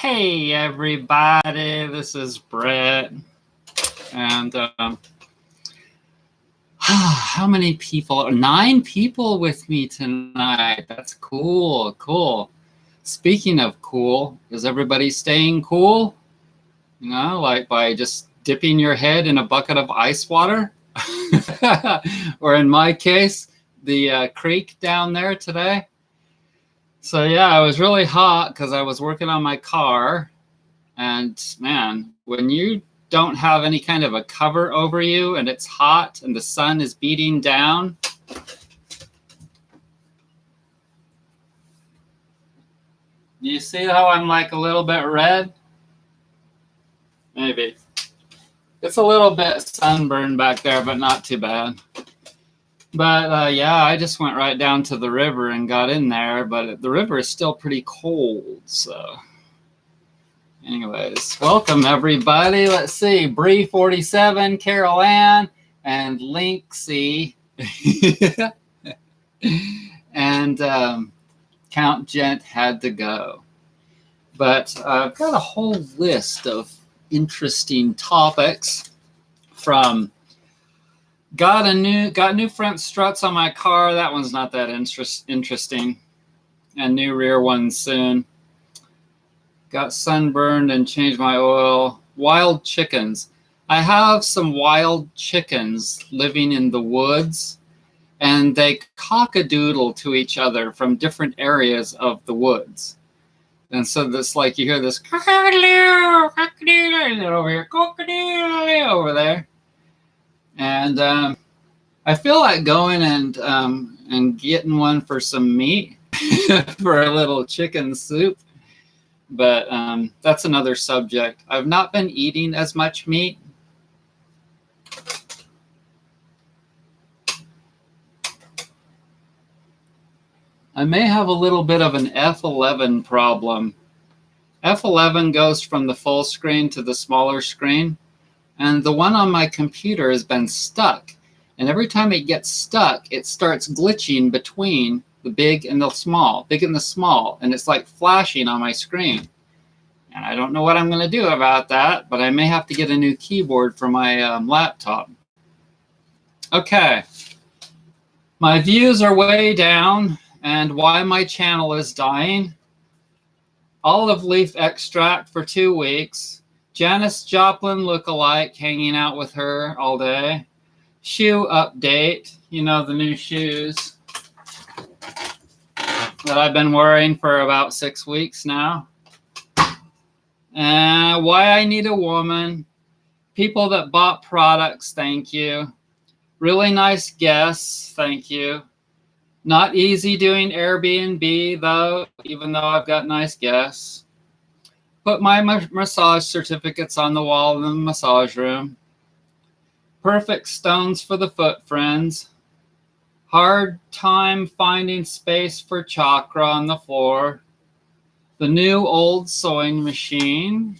Hey everybody, this is Brett, and how many people? 9 people with me tonight. That's cool, cool. Speaking of cool, is everybody staying cool? You know, like by just dipping your head in a bucket of ice water? Or in my case, the creek down there today. So yeah, it was really hot because I was working on my car. And man, when you don't have any kind of a cover over you and it's hot and the sun is beating down, do you see how I'm like a little bit red? Maybe. It's a little bit sunburned back there, but not too bad. But yeah, I just went right down to the river and got in there, but the river is still pretty cold, so... Anyways, welcome everybody. Let's see, Bree 47, Carol Ann, and Linksy, and Count Gent had to go. But I've got a whole list of interesting topics. From got new front struts on my car. That one's not that interesting, and new rear ones soon. Got sunburned and changed my oil. Wild chickens. I have some wild chickens living in the woods, and they cock-a-doodle to each other from different areas of the woods. And so this, like, you hear this cock-a-doodle, cock-a-doodle, over here, cock-a-doodle over there. And I feel like going and getting one for some meat for a little chicken soup. But that's another subject. I've not been eating as much meat. I may have a little bit of an F11 problem. F11 goes from the full screen to the smaller screen, and the one on my computer has been stuck. And every time it gets stuck, it starts glitching between the big and the small, and it's like flashing on my screen. And I don't know what I'm going to do about that, but I may have to get a new keyboard for my laptop. Okay. My views are way down, and why my channel is dying. Olive leaf extract for 2 weeks. Janis Joplin lookalike, hanging out with her all day. Shoe update, you know, the new shoes that I've been wearing for about 6 weeks now. Why I need a woman. People that bought products, thank you. Really nice guests, thank you. Not easy doing Airbnb, though, even though I've got nice guests. Put my massage certificates on the wall in the massage room. Perfect stones for the foot, friends. Hard time finding space for chakra on the floor. The new old sewing machine.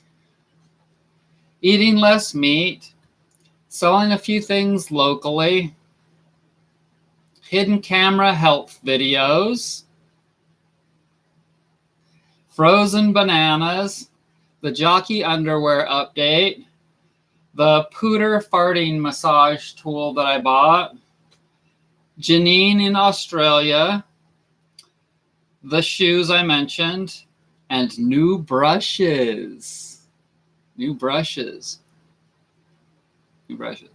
Eating less meat. Selling a few things locally. Hidden camera health videos. Frozen bananas. The jockey underwear update. The pooter farting massage tool that I bought. Janine in Australia. The shoes I mentioned. And new brushes. New brushes.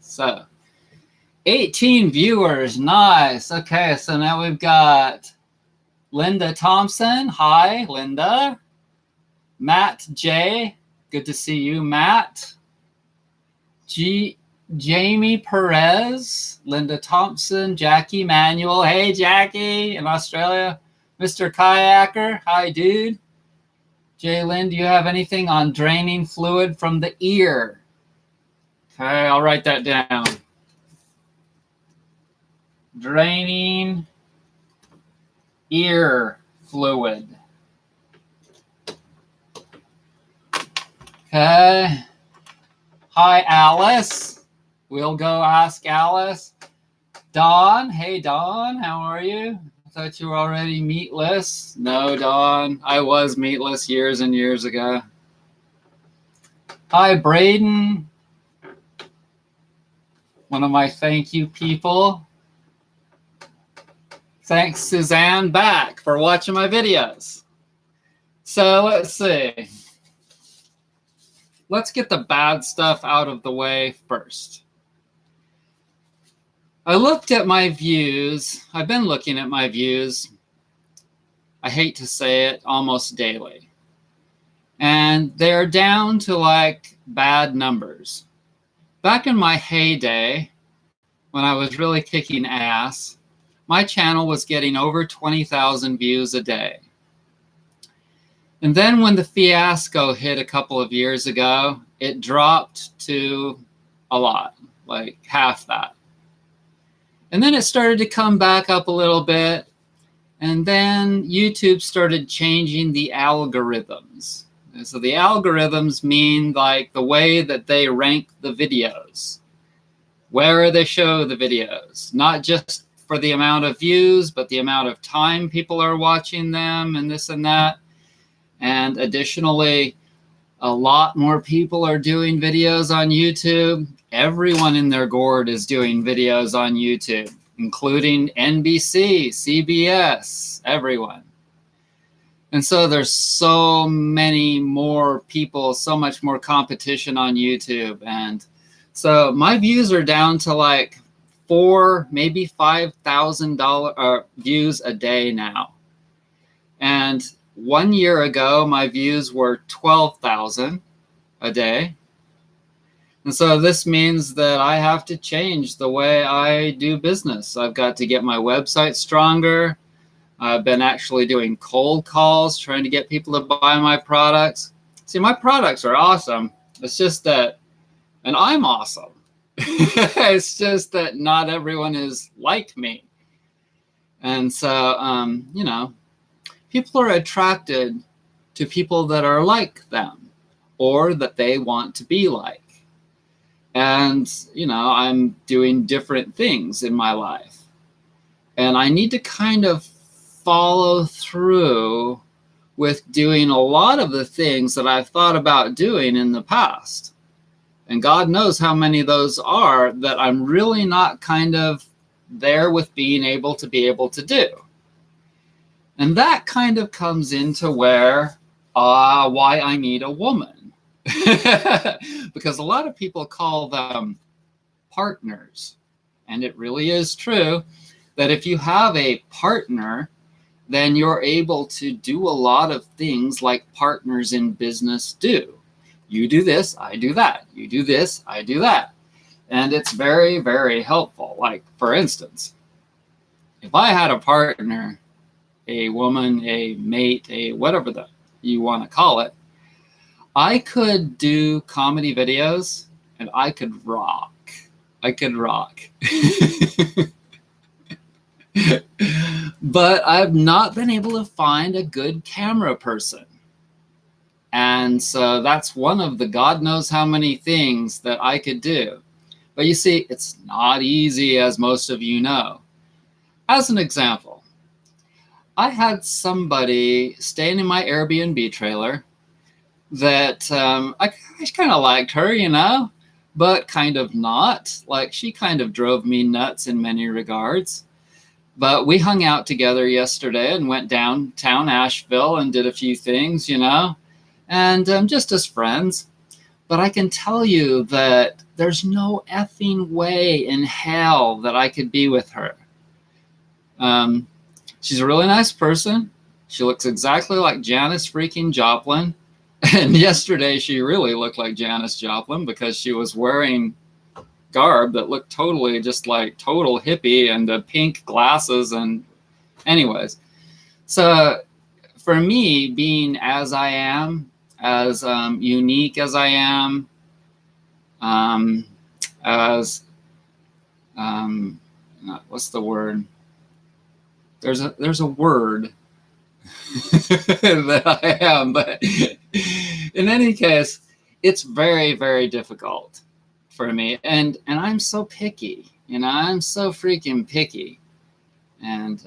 So, 18 viewers. Nice. Okay, so now we've got Linda Thompson. Hi, Linda. Matt J. Good to see you, Matt. Jamie Perez. Linda Thompson. Jackie Manuel. Hey, Jackie in Australia. Mr. Kayaker. Hi, dude. Jalen, do you have anything on draining fluid from the ear? Okay, I'll write that down. Draining ear fluid. Okay. Hi, Alice. We'll go ask Alice. Dawn. Hey, Dawn. How are you? I thought you were already meatless. No, Dawn. I was meatless years and years ago. Hi, Braden, one of my thank you people. Thanks, Suzanne, back for watching my videos. So let's see. Let's get the bad stuff out of the way first. I looked at my views. I've been looking at my views. I hate to say it, almost daily. And they're down to like bad numbers. Back in my heyday, when I was really kicking ass, my channel was getting over 20,000 views a day. And then when the fiasco hit a couple of years ago, it dropped to a lot, like half that. And then it started to come back up a little bit. And then YouTube started changing the algorithms. And so the algorithms mean like the way that they rank the videos, where they show the videos, not just for the amount of views, but the amount of time people are watching them and this and that. And additionally, a lot more people are doing videos on YouTube. Everyone in their gourd is doing videos on YouTube, including NBC, CBS, everyone. And so there's so many more people, so much more competition on YouTube. And so my views are down to like $4,000, maybe $5,000 views a day now. And 1 year ago, my views were 12,000 a day. And so this means that I have to change the way I do business. I've got to get my website stronger. I've been actually doing cold calls, trying to get people to buy my products. See, my products are awesome. It's just that, and I'm awesome. It's just that not everyone is like me. And so, you know, people are attracted to people that are like them or that they want to be like. And, you know, I'm doing different things in my life. And I need to kind of follow through with doing a lot of the things that I've thought about doing in the past. And God knows how many of those are that I'm really not kind of there with being able to do. And that kind of comes into where why I need a woman. Because a lot of people call them partners. And it really is true that if you have a partner, then you're able to do a lot of things like partners in business do. You do this, I do that. You do this, I do that. And it's very, very helpful. Like, for instance, if I had a partner, a woman, a mate, a whatever that you want to call it, I could do comedy videos and I could rock. I could rock. But I've not been able to find a good camera person. And so that's one of the God knows how many things that I could do. But you see, it's not easy, as most of you know. As an example, I had somebody staying in my Airbnb trailer that I kind of liked her, you know, but kind of not. Like, she kind of drove me nuts in many regards. But we hung out together yesterday and went downtown Asheville and did a few things, you know, and just as friends. But I can tell you that there's no effing way in hell that I could be with her. She's a really nice person. She looks exactly like Janis freaking Joplin. And yesterday she really looked like Janis Joplin because she was wearing garb that looked totally just like total hippie and the pink glasses. And anyways, so for me, being as I am, as unique as I am, as what's the word? There's a word that I am, but in any case, it's very, very difficult for me, and I'm so picky, you know. I'm so freaking picky, and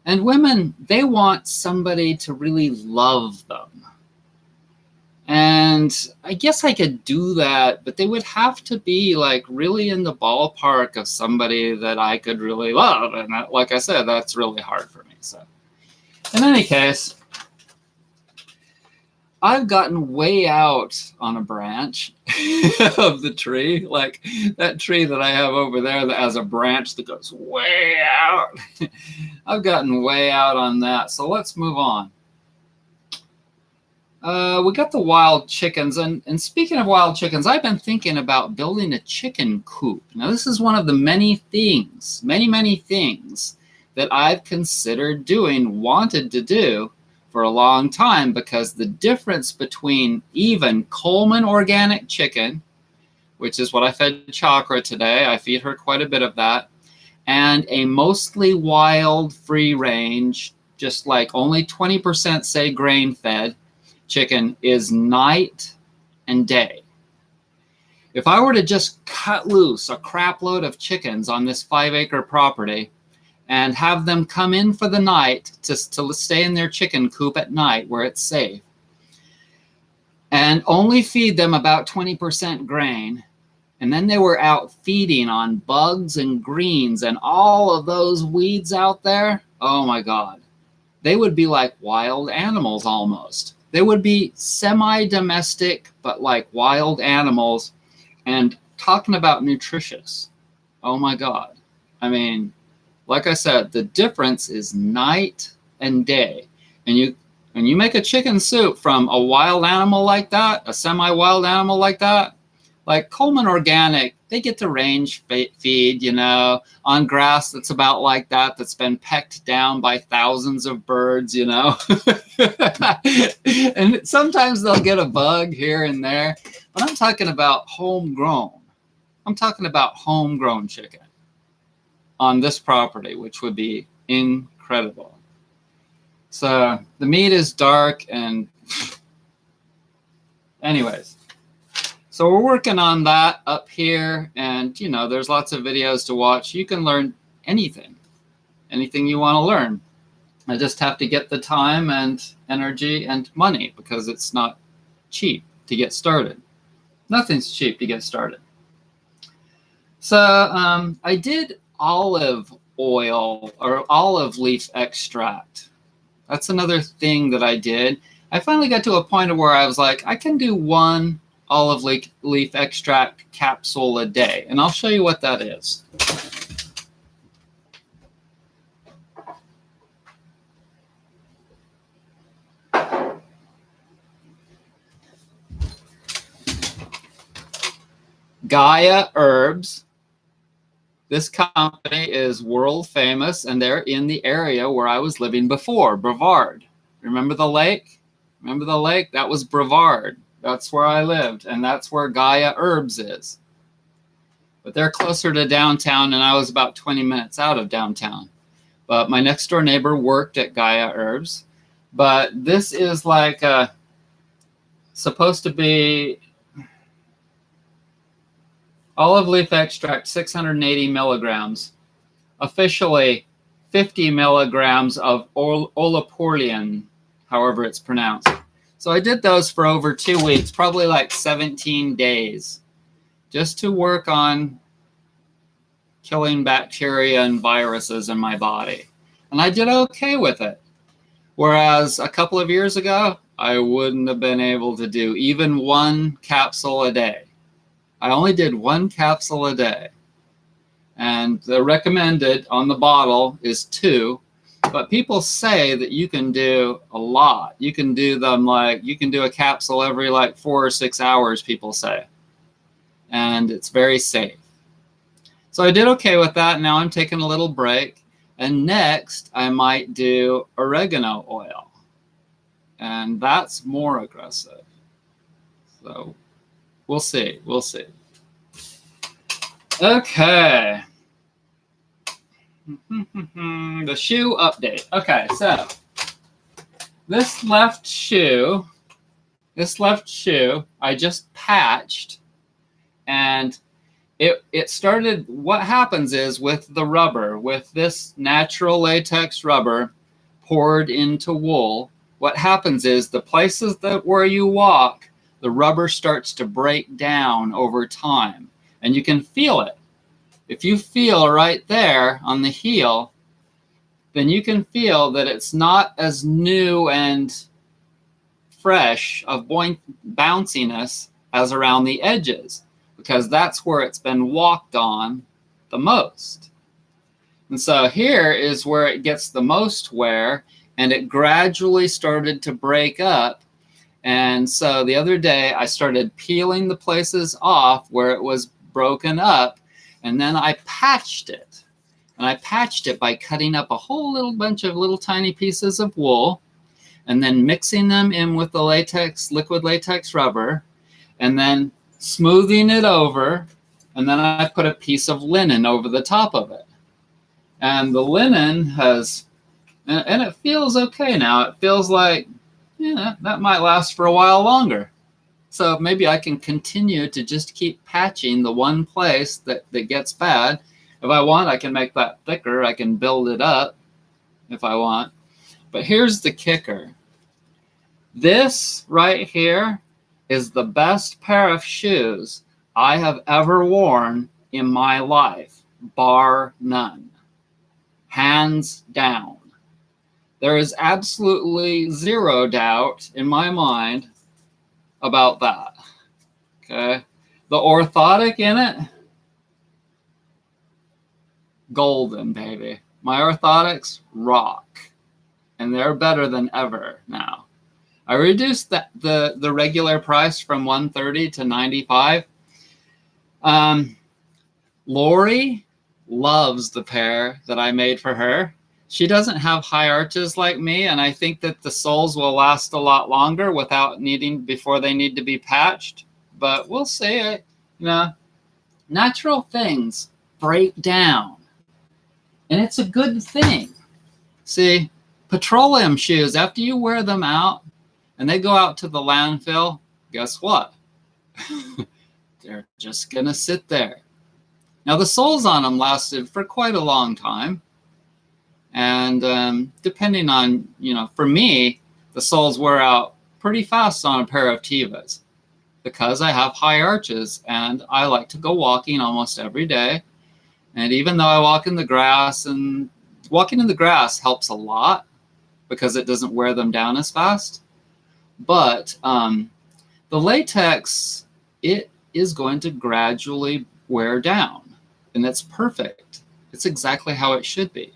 women, they want somebody to really love them, And I guess I could do that, but they would have to be like really in the ballpark of somebody that I could really love. And that, like I said, that's really hard for me. So in any case, I've gotten way out on a branch of the tree, like that tree that I have over there that has a branch that goes way out. I've gotten way out on that. So let's move on. We got the wild chickens. And speaking of wild chickens, I've been thinking about building a chicken coop. Now, this is one of the many things, many things that I've considered doing, wanted to do for a long time, because the difference between even Coleman organic chicken, which is what I fed Chakra today, I feed her quite a bit of that, and a mostly wild, free range, just like only 20% say grain fed chicken, is night and day. If I were to just cut loose a crap load of chickens on this 5-acre property and have them come in for the night to stay in their chicken coop at night where it's safe, and only feed them about 20% grain, and then they were out feeding on bugs and greens and all of those weeds out there, oh my God, they would be like wild animals almost. They would be semi-domestic, but like wild animals. And talking about nutritious, oh my God. I mean, like I said, the difference is night and day. And you make a chicken soup from a wild animal like that, a semi-wild animal like that, like Coleman Organic, they get to range feed, you know, on grass that's about like that, that's been pecked down by thousands of birds, you know. And sometimes they'll get a bug here and there. But I'm talking about homegrown. I'm talking about homegrown chicken on this property, which would be incredible. So the meat is dark and anyways. So we're working on that up here, and you know, there's lots of videos to watch. You can learn anything you want to learn. I just have to get the time and energy and money, because it's not cheap to get started. Nothing's cheap to get started. So I did olive oil or olive leaf extract. That's another thing that I did. I finally got to a point where I was like, I can do one olive leaf extract capsule a day, and I'll show you what that is. Gaia Herbs. This company is world famous, and they're in the area where I was living before, Brevard. Remember the lake? Remember the lake? That was Brevard. That's where I lived, and that's where Gaia Herbs is. But they're closer to downtown, and I was about 20 minutes out of downtown. But my next door neighbor worked at Gaia Herbs. But this is like supposed to be olive leaf extract, 680 milligrams. Officially 50 milligrams of olaporlian, however it's pronounced. So I did those for over 2 weeks, probably like 17 days, just to work on killing bacteria and viruses in my body. And I did okay with it. Whereas a couple of years ago, I wouldn't have been able to do even one capsule a day. I only did one capsule a day. And the recommended on the bottle is 2. But people say that you can do a lot. You can do them like, you can do a capsule every like 4 or 6 hours, people say. And it's very safe. So I did okay with that. Now I'm taking a little break. And next I might do oregano oil. And that's more aggressive. So we'll see. We'll see. Okay. The shoe update. Okay, so this left shoe I just patched, and it started. What happens is with the rubber, with this natural latex rubber poured into wool, what happens is the places that where you walk the rubber starts to break down over time, and you can feel it. If you feel right there on the heel, then you can feel that it's not as new and fresh of bounciness as around the edges, because that's where it's been walked on the most. And so here is where it gets the most wear, and it gradually started to break up. And so the other day I started peeling the places off where it was broken up, and then I patched it. And I patched it by cutting up a whole little bunch of little tiny pieces of wool and then mixing them in with the latex, liquid latex rubber, and then smoothing it over. And then I put a piece of linen over the top of it. And the linen has, and it feels okay now. It feels like, yeah, that might last for a while longer. So maybe I can continue to just keep patching the one place that gets bad. If I want, I can make that thicker. I can build it up if I want. But here's the kicker. This right here is the best pair of shoes I have ever worn in my life, bar none. Hands down. There is absolutely zero doubt in my mind about that. Okay. The orthotic in it, golden, baby. My orthotics rock, and they're better than ever now. I reduced the regular price from $130 to $95. Lori loves the pair that I made for her. She doesn't have high arches like me, and I think that the soles will last a lot longer before they need to be patched. But we'll see. Natural things break down, and it's a good thing. See, petroleum shoes, after you wear them out and they go out to the landfill, guess what? They're just gonna sit there. Now the soles on them lasted for quite a long time. And depending on, for me, the soles wear out pretty fast on a pair of Tevas because I have high arches and I like to go walking almost every day. And even though I walk in the grass, and walking in the grass helps a lot because it doesn't wear them down as fast. But the latex, it is going to gradually wear down, and that's perfect. It's exactly how it should be.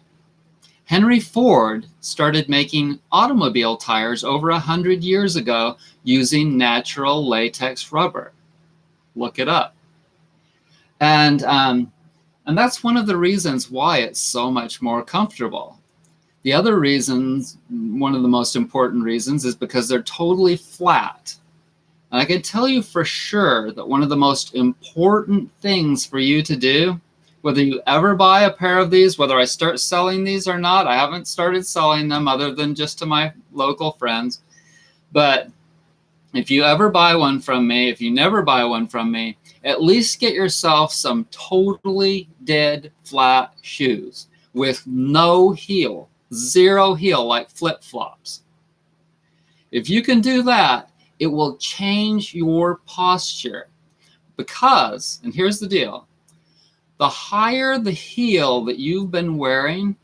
Henry Ford started making automobile tires over 100 years ago using natural latex rubber. Look it up. And that's one of the reasons why it's so much more comfortable. The other reasons, one of the most important reasons, is because they're totally flat. And I can tell you for sure that one of the most important things for you to do, whether you ever buy a pair of these, whether I start selling these or not, I haven't started selling them other than just to my local friends. But if you ever buy one from me, if you never buy one from me, at least get yourself some totally dead flat shoes with no heel, zero heel, like flip-flops. If you can do that, it will change your posture because, and here's the deal, the higher the heel that you've been wearing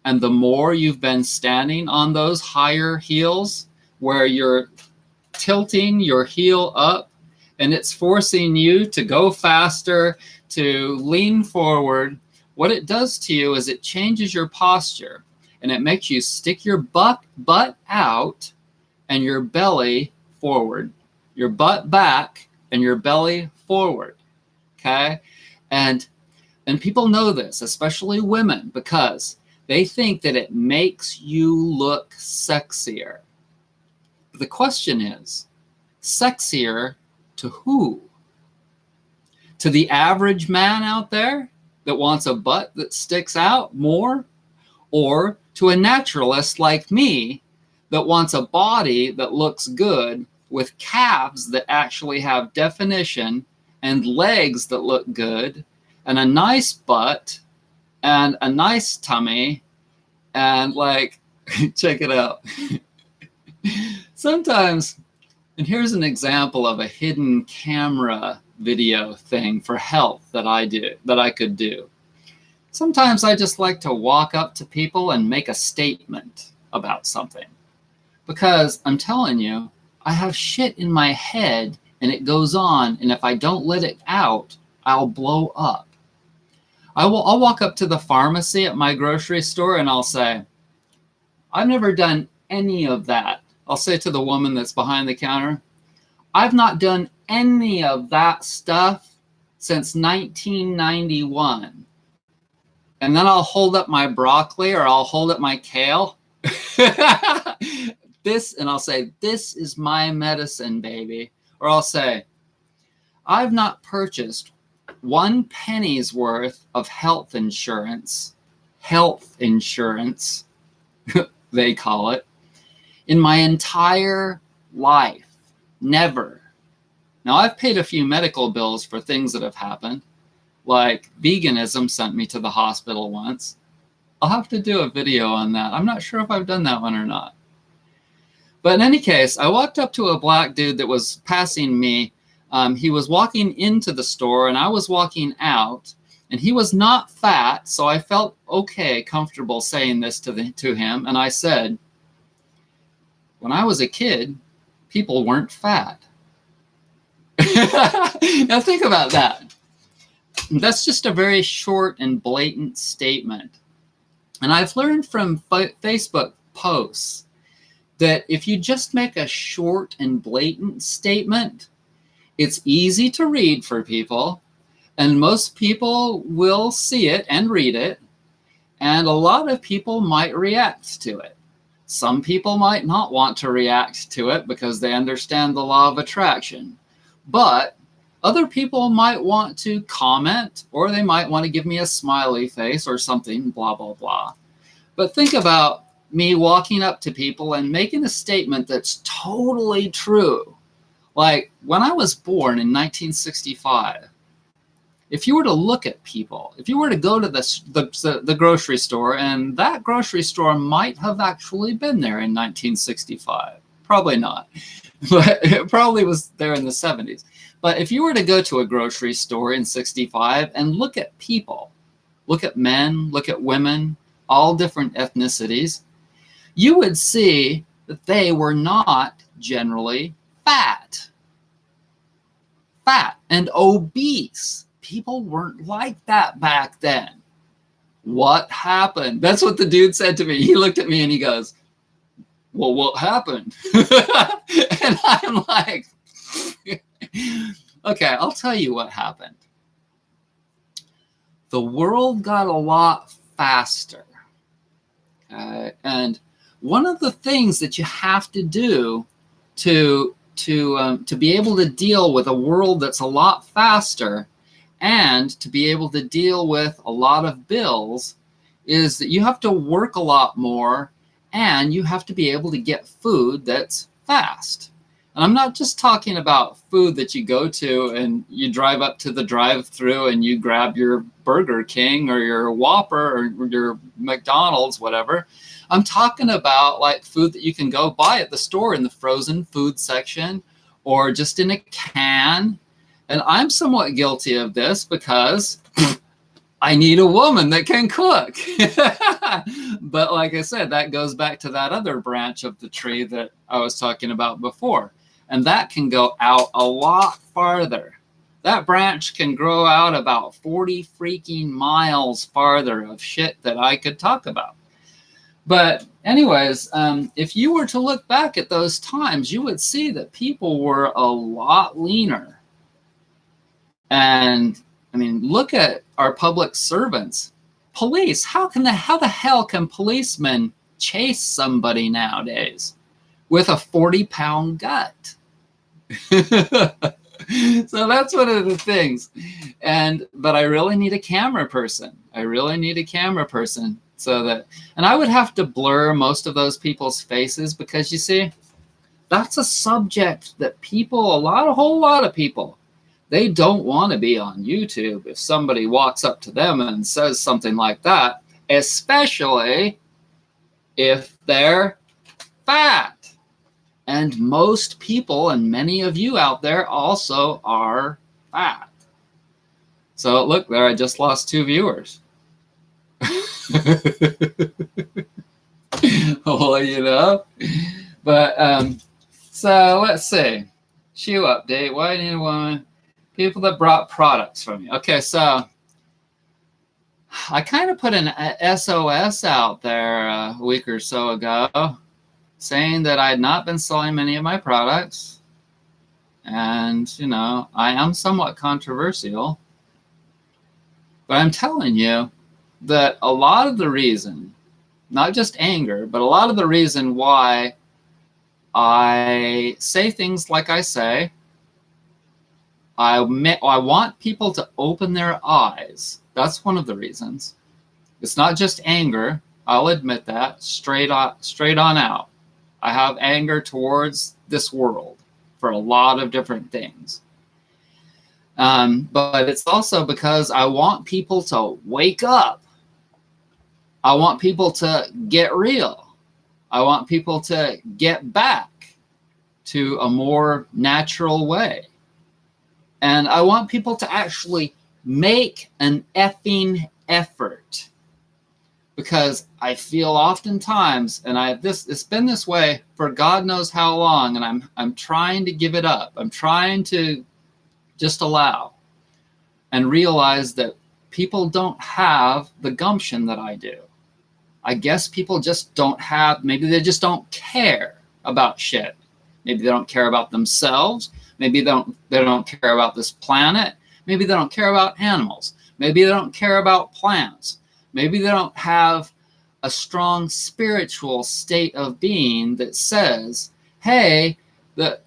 and the more you've been standing on those higher heels where you're tilting your heel up and it's forcing you to go faster, to lean forward, what it does to you is it changes your posture and it makes you stick your butt out and your belly forward, your butt back and your belly forward, okay? And people know this, especially women, because they think that it makes you look sexier. But the question is, sexier to who? To the average man out there that wants a butt that sticks out more? Or to a naturalist like me that wants a body that looks good with calves that actually have definition and legs that look good and a nice butt and a nice tummy and like, check it out. Sometimes And here's an example of a hidden camera video thing for health that I could do. Sometimes I just like to walk up to people and make a statement about something. Because I'm telling you, I have shit in my head and it goes on, and if I don't let it out, I'll blow up. I'll walk up to the pharmacy at my grocery store and I'll say, I've never done any of that. I'll say to the woman that's behind the counter, I've not done any of that stuff since 1991. And then I'll hold up my broccoli or I'll hold up my kale. And I'll say, this is my medicine, baby. Or I'll say, I've not purchased 1 penny's worth of health insurance, they call it, in my entire life. Never. Now, I've paid a few medical bills for things that have happened, like veganism sent me to the hospital once. I'll have to do a video on that. I'm not sure if I've done that one or not. But in any case, I walked up to a black dude that was passing me. He was walking into the store and I was walking out, and he was not fat, so I felt okay, comfortable saying this to him. And I said, when I was a kid, people weren't fat. Now think about that. That's just a very short and blatant statement. And I've learned from Facebook posts that if you just make a short and blatant statement, it's easy to read for people, and most people will see it and read it, and a lot of people might react to it. Some people might not want to react to it because they understand the law of attraction, but other people might want to comment, or they might want to give me a smiley face or something, blah, blah, blah. But think about me walking up to people and making a statement that's totally true. Like when I was born in 1965, if you were to look at people, if you were to go to the grocery store, and that grocery store might have actually been there in 1965, probably not, but it probably was there in the 70s. But if you were to go to a grocery store in 65 and look at people, look at men, look at women, all different ethnicities, you would see that they were not generally fat and obese. People weren't like that back then. What happened? That's what the dude said to me. He looked at me and he goes, well, what happened? And I'm like, okay, I'll tell you what happened. The world got a lot faster. And one of the things that you have to do to be able to deal with a world that's a lot faster and to be able to deal with a lot of bills is that you have to work a lot more, and you have to be able to get food that's fast. And I'm not just talking about food that you go to and you drive up to the drive-thru and you grab your Burger King or your Whopper or your McDonald's, whatever. I'm talking about like food that you can go buy at the store in the frozen food section or just in a can. And I'm somewhat guilty of this because I need a woman that can cook. But like I said, that goes back to that other branch of the tree that I was talking about before. And that can go out a lot farther. That branch can grow out about 40 freaking miles farther of shit that I could talk about. But anyways, if you were to look back at those times, you would see that people were a lot leaner. And I mean, look at our public servants. Police, how the hell can policemen chase somebody nowadays with a 40-pound gut? So that's one of the things. But I really need a camera person. And I would have to blur most of those people's faces because you see, that's a subject that a whole lot of people, they don't want to be on YouTube if somebody walks up to them and says something like that, especially if they're fat And most people, and many of you out there, also are fat. So look there, I just lost 2 viewers. Well, you know. But so let's see. Shoe update. Why do you want people that brought products from you? Okay, so I kind of put an SOS out there a week or so ago saying that I had not been selling many of my products. And, you know, I am somewhat controversial. But I'm telling you that a lot of the reason, not just anger, but a lot of the reason why I say things like I say, I want people to open their eyes. That's one of the reasons. It's not just anger. I'll admit that straight on out. I have anger towards this world for a lot of different things. But it's also because I want people to wake up. I want people to get real. I want people to get back to a more natural way. And I want people to actually make an effing effort. Because I feel oftentimes, and it's been this way for God knows how long, and I'm trying to give it up. I'm trying to just allow and realize that people don't have the gumption that I do. I guess people just don't have, maybe they just don't care about shit. Maybe they don't care about themselves. Maybe they don't care about this planet. Maybe they don't care about animals. Maybe they don't care about plants. Maybe they don't have a strong spiritual state of being that says, hey, that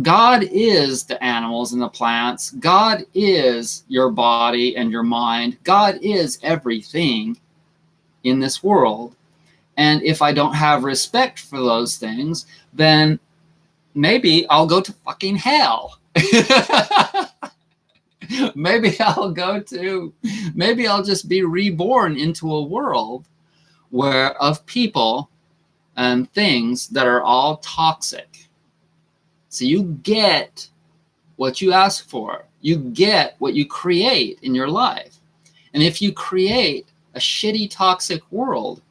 God is the animals and the plants. God is your body and your mind. God is everything in this world. And if I don't have respect for those things, then maybe I'll go to fucking hell. maybe I'll just be reborn into a world of people and things that are all toxic. So you get what you ask for. You get what you create in your life. And if you create a shitty, toxic world,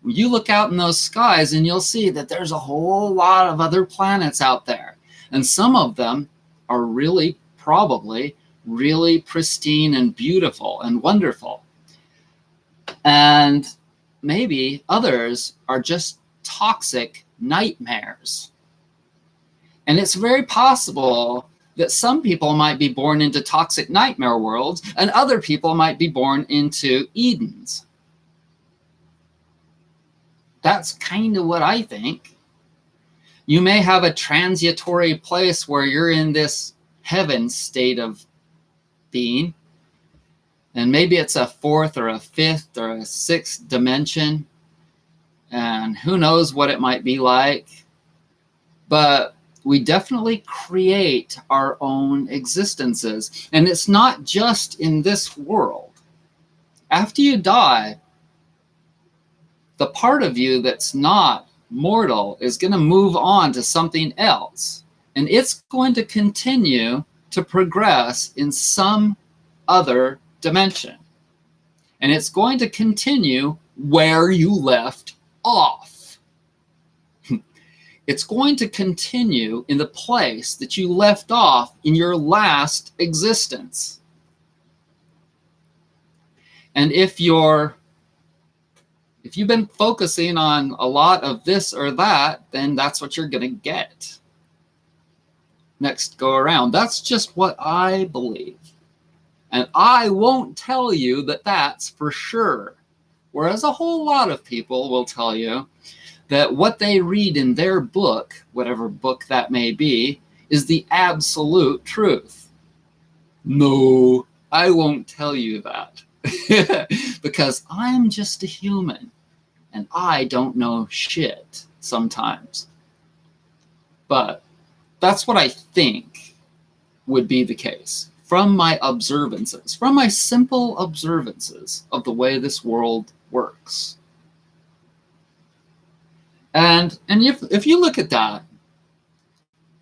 you look out in those skies and you'll see that there's a whole lot of other planets out there. And some of them are probably really pristine and beautiful and wonderful. And maybe others are just toxic nightmares. And it's very possible that some people might be born into toxic nightmare worlds and other people might be born into Edens. That's kind of what I think. You may have a transitory place where you're in this heaven state of being, and maybe it's a 4th or a 5th or a 6th dimension, and who knows what it might be like. But we definitely create our own existences. And it's not just in this world. After you die, the part of you that's not mortal is going to move on to something else. And it's going to continue to progress in some other dimension. And it's going to continue where you left off. It's going to continue in the place that you left off in your last existence. And if you've been focusing on a lot of this or that, then that's what you're going to get next go around. That's just what I believe. And I won't tell you that that's for sure. Whereas a whole lot of people will tell you that what they read in their book, whatever book that may be, is the absolute truth. No, I won't tell you that. Because I'm just a human and I don't know shit sometimes. But that's what I think would be the case from my observances, from my simple observances of the way this world works. And if you look at that,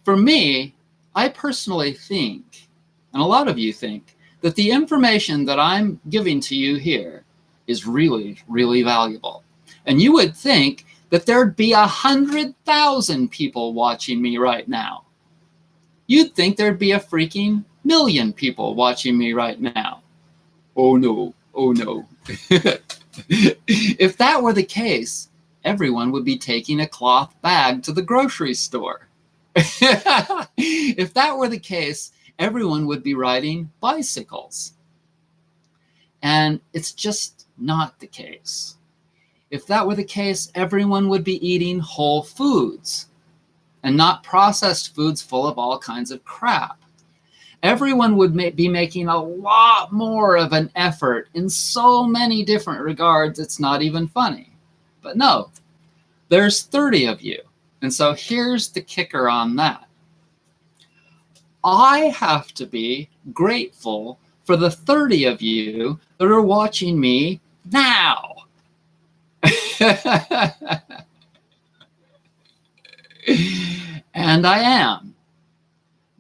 for me, I personally think, and a lot of you think, that the information that I'm giving to you here is really, really valuable. And you would think that there'd be 100,000 people watching me right now. You'd think there'd be a freaking million people watching me right now. Oh no, oh no. If that were the case, everyone would be taking a cloth bag to the grocery store. If that were the case, everyone would be riding bicycles. And it's just not the case. If that were the case, everyone would be eating whole foods and not processed foods full of all kinds of crap. Everyone would be making a lot more of an effort in so many different regards, it's not even funny. But no, there's 30 of you. And so here's the kicker on that. I have to be grateful for the 30 of you that are watching me now. And I am.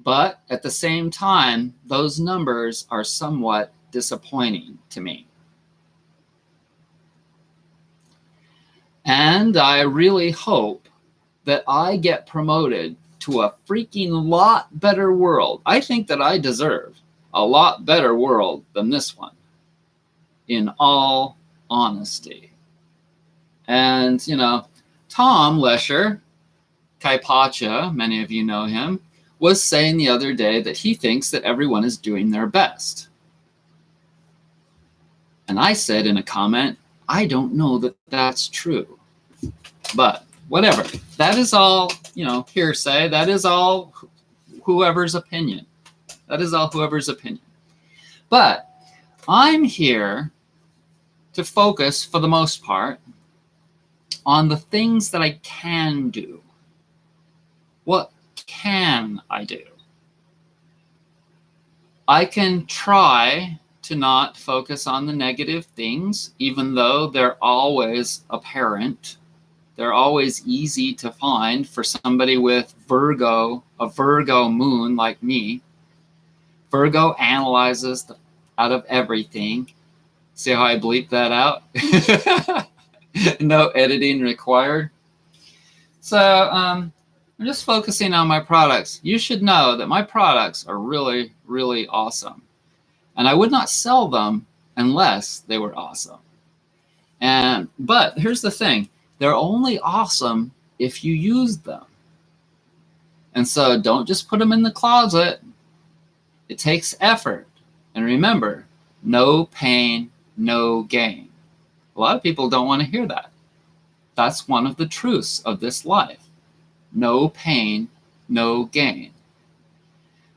But at the same time, those numbers are somewhat disappointing to me. And I really hope that I get promoted to a freaking lot better world. I think that I deserve a lot better world than this one, in all honesty. And, you know, Tom Lesher, Kaipacha, many of you know him, was saying the other day that he thinks that everyone is doing their best. And I said in a comment, I don't know that that's true. But whatever. That is all, you know, hearsay. That is all whoever's opinion. That is all whoever's opinion. But I'm here to focus, for the most part, on the things that I can do. What can I do? I can try to not focus on the negative things, even though they're always apparent. They're always easy to find for somebody with Virgo, a Virgo moon like me. Virgo analyzes out of everything. See how I bleep that out? No editing required. So I'm just focusing on my products. You should know that my products are really, really awesome. And I would not sell them unless they were awesome. But here's the thing. They're only awesome if you use them. And so don't just put them in the closet. It takes effort. And remember, no pain, no gain. A lot of people don't want to hear that. That's one of the truths of this life. No pain, no gain.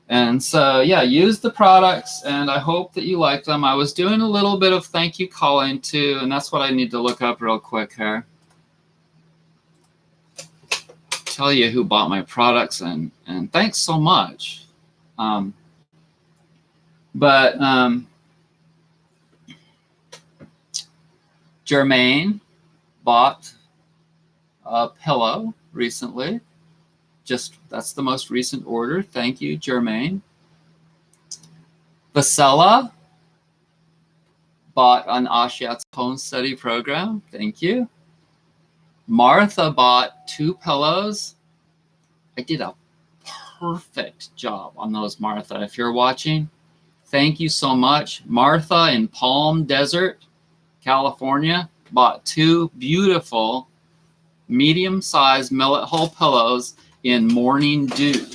And so, yeah, use the products, and I hope that you like them. I was doing a little bit of thank you calling too, and that's what I need to look up real quick here. Tell you who bought my products, and thanks so much. Jermaine bought a pillow recently. That's the most recent order. Thank you, Jermaine. Vasella bought an Ashiat's home study program. Thank you. Martha bought 2 pillows. I did a perfect job on those, Martha. If you're watching, thank you so much. Martha in Palm Desert, California, bought 2 beautiful medium-sized millet hull pillows in Morning Dew.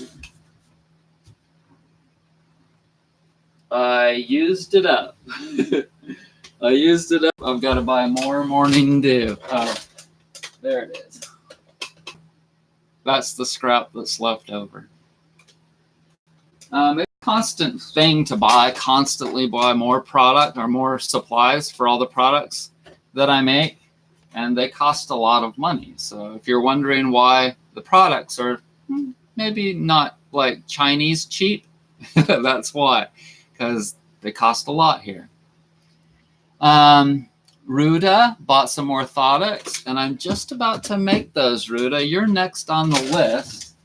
I used it up. I used it up. I've got to buy more Morning Dew. Oh, there it is. That's the scrap that's left over. It's a constant thing to buy, constantly buy more product or more supplies for all the products that I make, and they cost a lot of money. So if you're wondering why the products are maybe not like Chinese cheap, that's why, because they cost a lot here. Ruda bought some orthotics, and I'm just about to make those, Ruda. You're next on the list.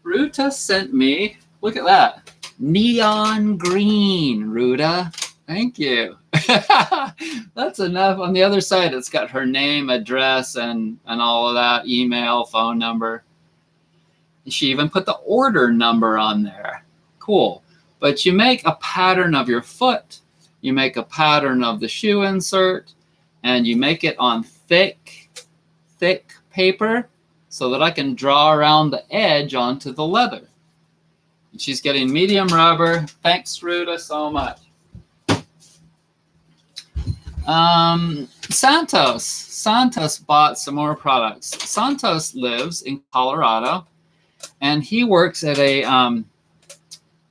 Ruta sent me, look at that, neon green, Ruta. Thank you. That's enough. On the other side, it's got her name, address, and all of that, email, phone number. She even put the order number on there. Cool. But you make a pattern of your foot, you make a pattern of the shoe insert, and you make it on thick paper so that I can draw around the edge onto the leather. And she's getting medium rubber. Thanks, Ruta, so much. Santos bought some more products. Santos lives in Colorado, and he works at a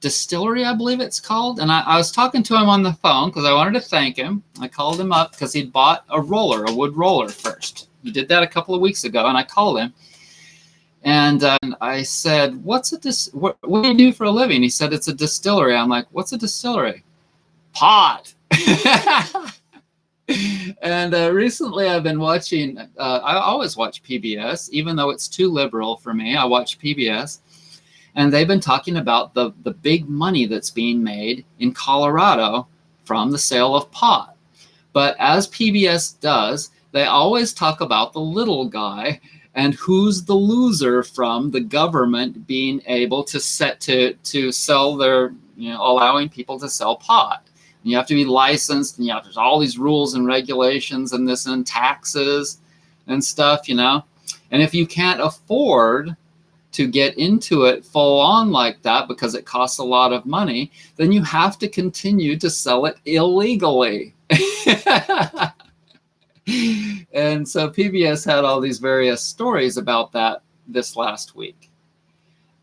distillery, I believe it's called. And I was talking to him on the phone because I wanted to thank him. I called him up because he'd bought a wood roller first. He did that a couple of weeks ago, and I called him. And I said, what do you do for a living? He said, it's a distillery. I'm like, what's a distillery? Pot. And recently I've been watching, I always watch PBS, even though it's too liberal for me. I watch PBS. And they've been talking about the big money that's being made in Colorado from the sale of pot. But as PBS does, they always talk about the little guy and who's the loser from the government being able to sell their, allowing people to sell pot. And you have to be licensed, and there's all these rules and regulations and this and taxes and stuff, And if you can't afford to get into it full on like that because it costs a lot of money, then you have to continue to sell it illegally. And so PBS had all these various stories about that this last week.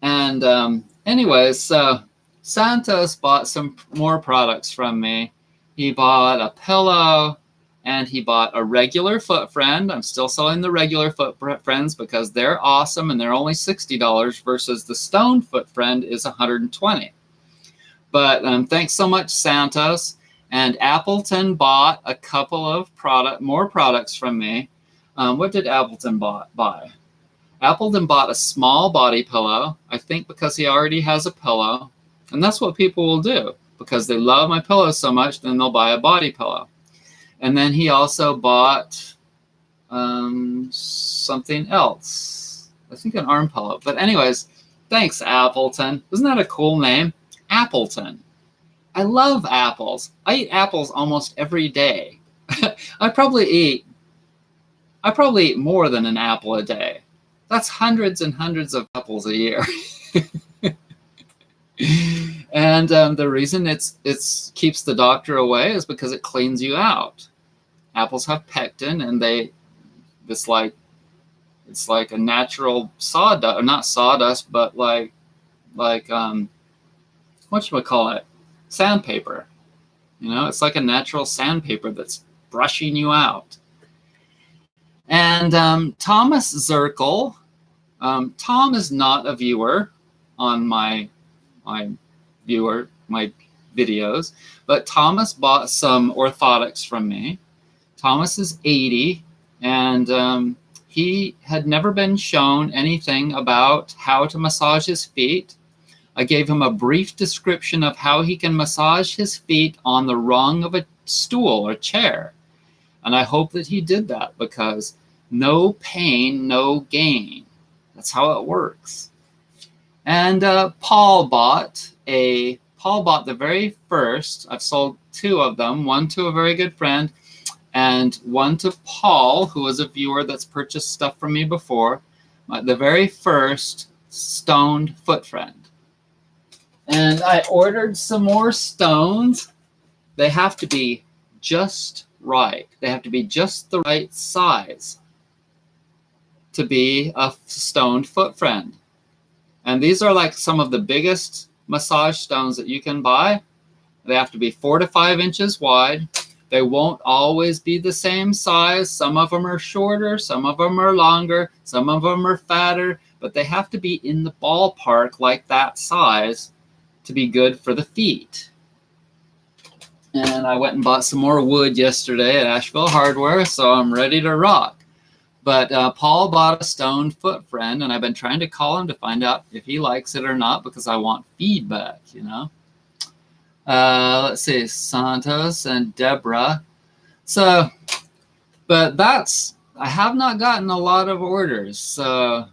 And anyways, so Santos bought some more products from me. He bought a pillow, and he bought a regular foot friend. I'm still selling the regular foot friends because they're awesome, and they're only $60 versus the stone foot friend is $120. But thanks so much, Santos. And Appleton bought a couple of more products from me. What did Appleton buy? Appleton bought a small body pillow, I think because he already has a pillow. And that's what people will do. Because they love my pillow so much, then they'll buy a body pillow. And then he also bought something else. I think an arm pillow. But anyways, thanks, Appleton. Isn't that a cool name? Appleton. I love apples. I eat apples almost every day. I probably eat more than an apple a day. That's hundreds and hundreds of apples a year. And the reason it keeps the doctor away is because it cleans you out. Apples have pectin, and it's like a natural sawdust, or not sawdust, but like whatchamacallit? Sandpaper. It's like a natural sandpaper that's brushing you out. And Thomas Zirkel, Tom is not a viewer on my videos, but Thomas bought some orthotics from me. Thomas is 80, and he had never been shown anything about how to massage his feet. I gave him a brief description of how he can massage his feet on the rung of a stool or chair. And I hope that he did that, because no pain, no gain. That's how it works. And Paul bought the very first, I've sold 2 of them, one to a very good friend and one to Paul, who was a viewer that's purchased stuff from me before, the very first stoned foot friend. And I ordered some more stones. They have to be just right. They have to be just the right size to be a stoned foot friend. And these are like some of the biggest massage stones that you can buy. They have to be 4 to 5 inches wide. They won't always be the same size. Some of them are shorter, some of them are longer, some of them are fatter, but they have to be in the ballpark like that size to be good for the feet. And I went and bought some more wood yesterday at Asheville Hardware, so I'm ready to rock. But Paul bought a stone foot friend, and I've been trying to call him to find out if he likes it or not because I want feedback, you know. Let's see, Santos and Deborah. So, but I have not gotten a lot of orders. So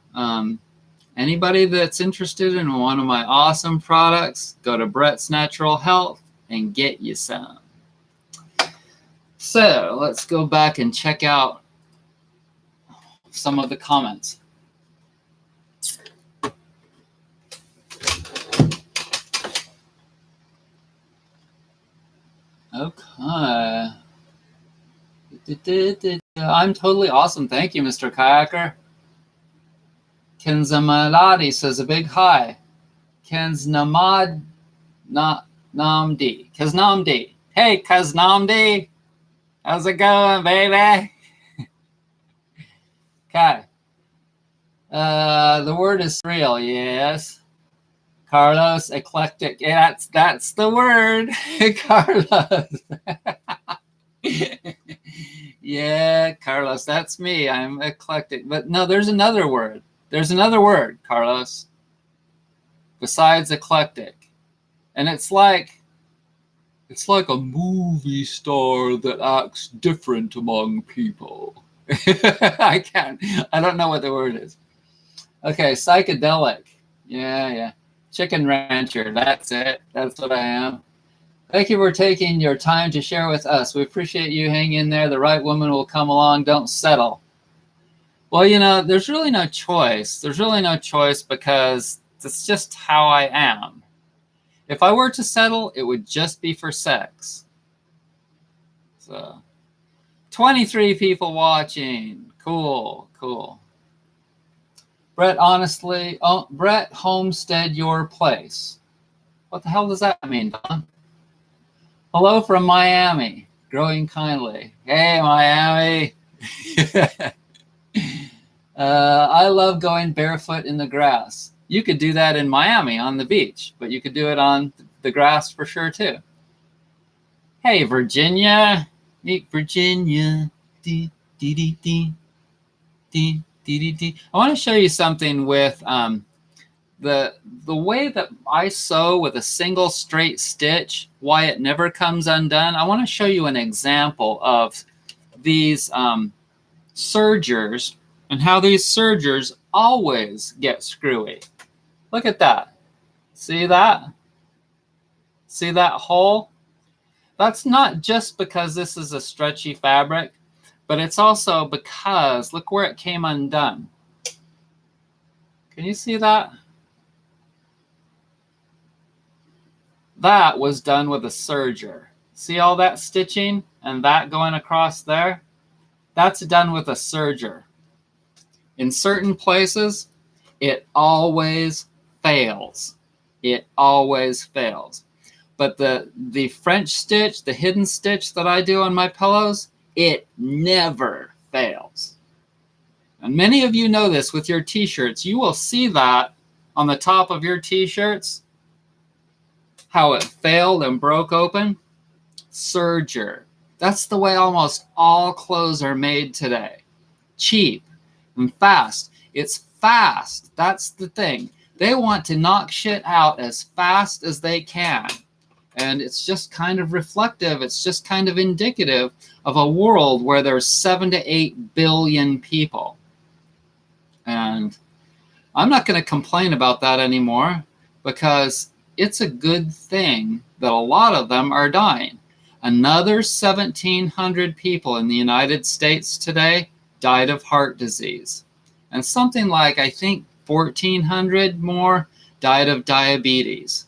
anybody that's interested in one of my awesome products, go to Brett's Natural Health and get you some. So let's go back and check out some of the comments. Okay. I'm totally awesome. Thank you, Mr. Kayaker. Kenzamaladi says a big hi. Kenznamad Namdi. Kaznamdi. Hey, Kaznamdi. How's it going, baby? Okay. The word is real, yes. Carlos, eclectic. Yeah, that's the word, Carlos. Yeah, Carlos, that's me. I'm eclectic. But no, there's another word. There's another word, Carlos, besides eclectic. And it's like a movie star that acts different among people. I don't know what the word is. Okay, psychedelic. Yeah. Chicken rancher. That's it. That's what I am. Thank you for taking your time to share with us. We appreciate you. Hang in there. The right woman will come along. Don't settle. Well, you know, there's really no choice. There's really no choice because that's just how I am. If I were to settle, it would just be for sex. So, 23 people watching. Cool. Brett, honestly, Brett Homestead your place. What the hell does that mean, Don? Hello from Miami. Growing kindly. Hey, Miami. I love going barefoot in the grass. You could do that in Miami on the beach, but you could do it on the grass for sure, too. Hey, Virginia. Meet Virginia. Dee, dee, dee, dee. Dee, dee, dee, dee. I want to show you something with the way that I sew with a single straight stitch, why it never comes undone. I want to show you an example of these sergers and how these sergers always get screwy. Look at that. See that? See that hole? That's not just because this is a stretchy fabric, but it's also because look where it came undone. Can you see that? That was done with a serger. See all that stitching and that going across there? That's done with a serger. In certain places, it always fails. It always fails. But the French stitch, the hidden stitch that I do on my pillows, it never fails. And many of you know this with your t-shirts. You will see that on the top of your t-shirts, how it failed and broke open. Serger. That's the way almost all clothes are made today. Cheap and fast. It's fast. That's the thing. They want to knock shit out as fast as they can. And it's just kind of reflective. It's just kind of indicative of a world where there's 7 to 8 billion people. And I'm not going to complain about that anymore because it's a good thing that a lot of them are dying. Another 1,700 people in the United States today died of heart disease. And something like, I think, 1,400 more died of diabetes.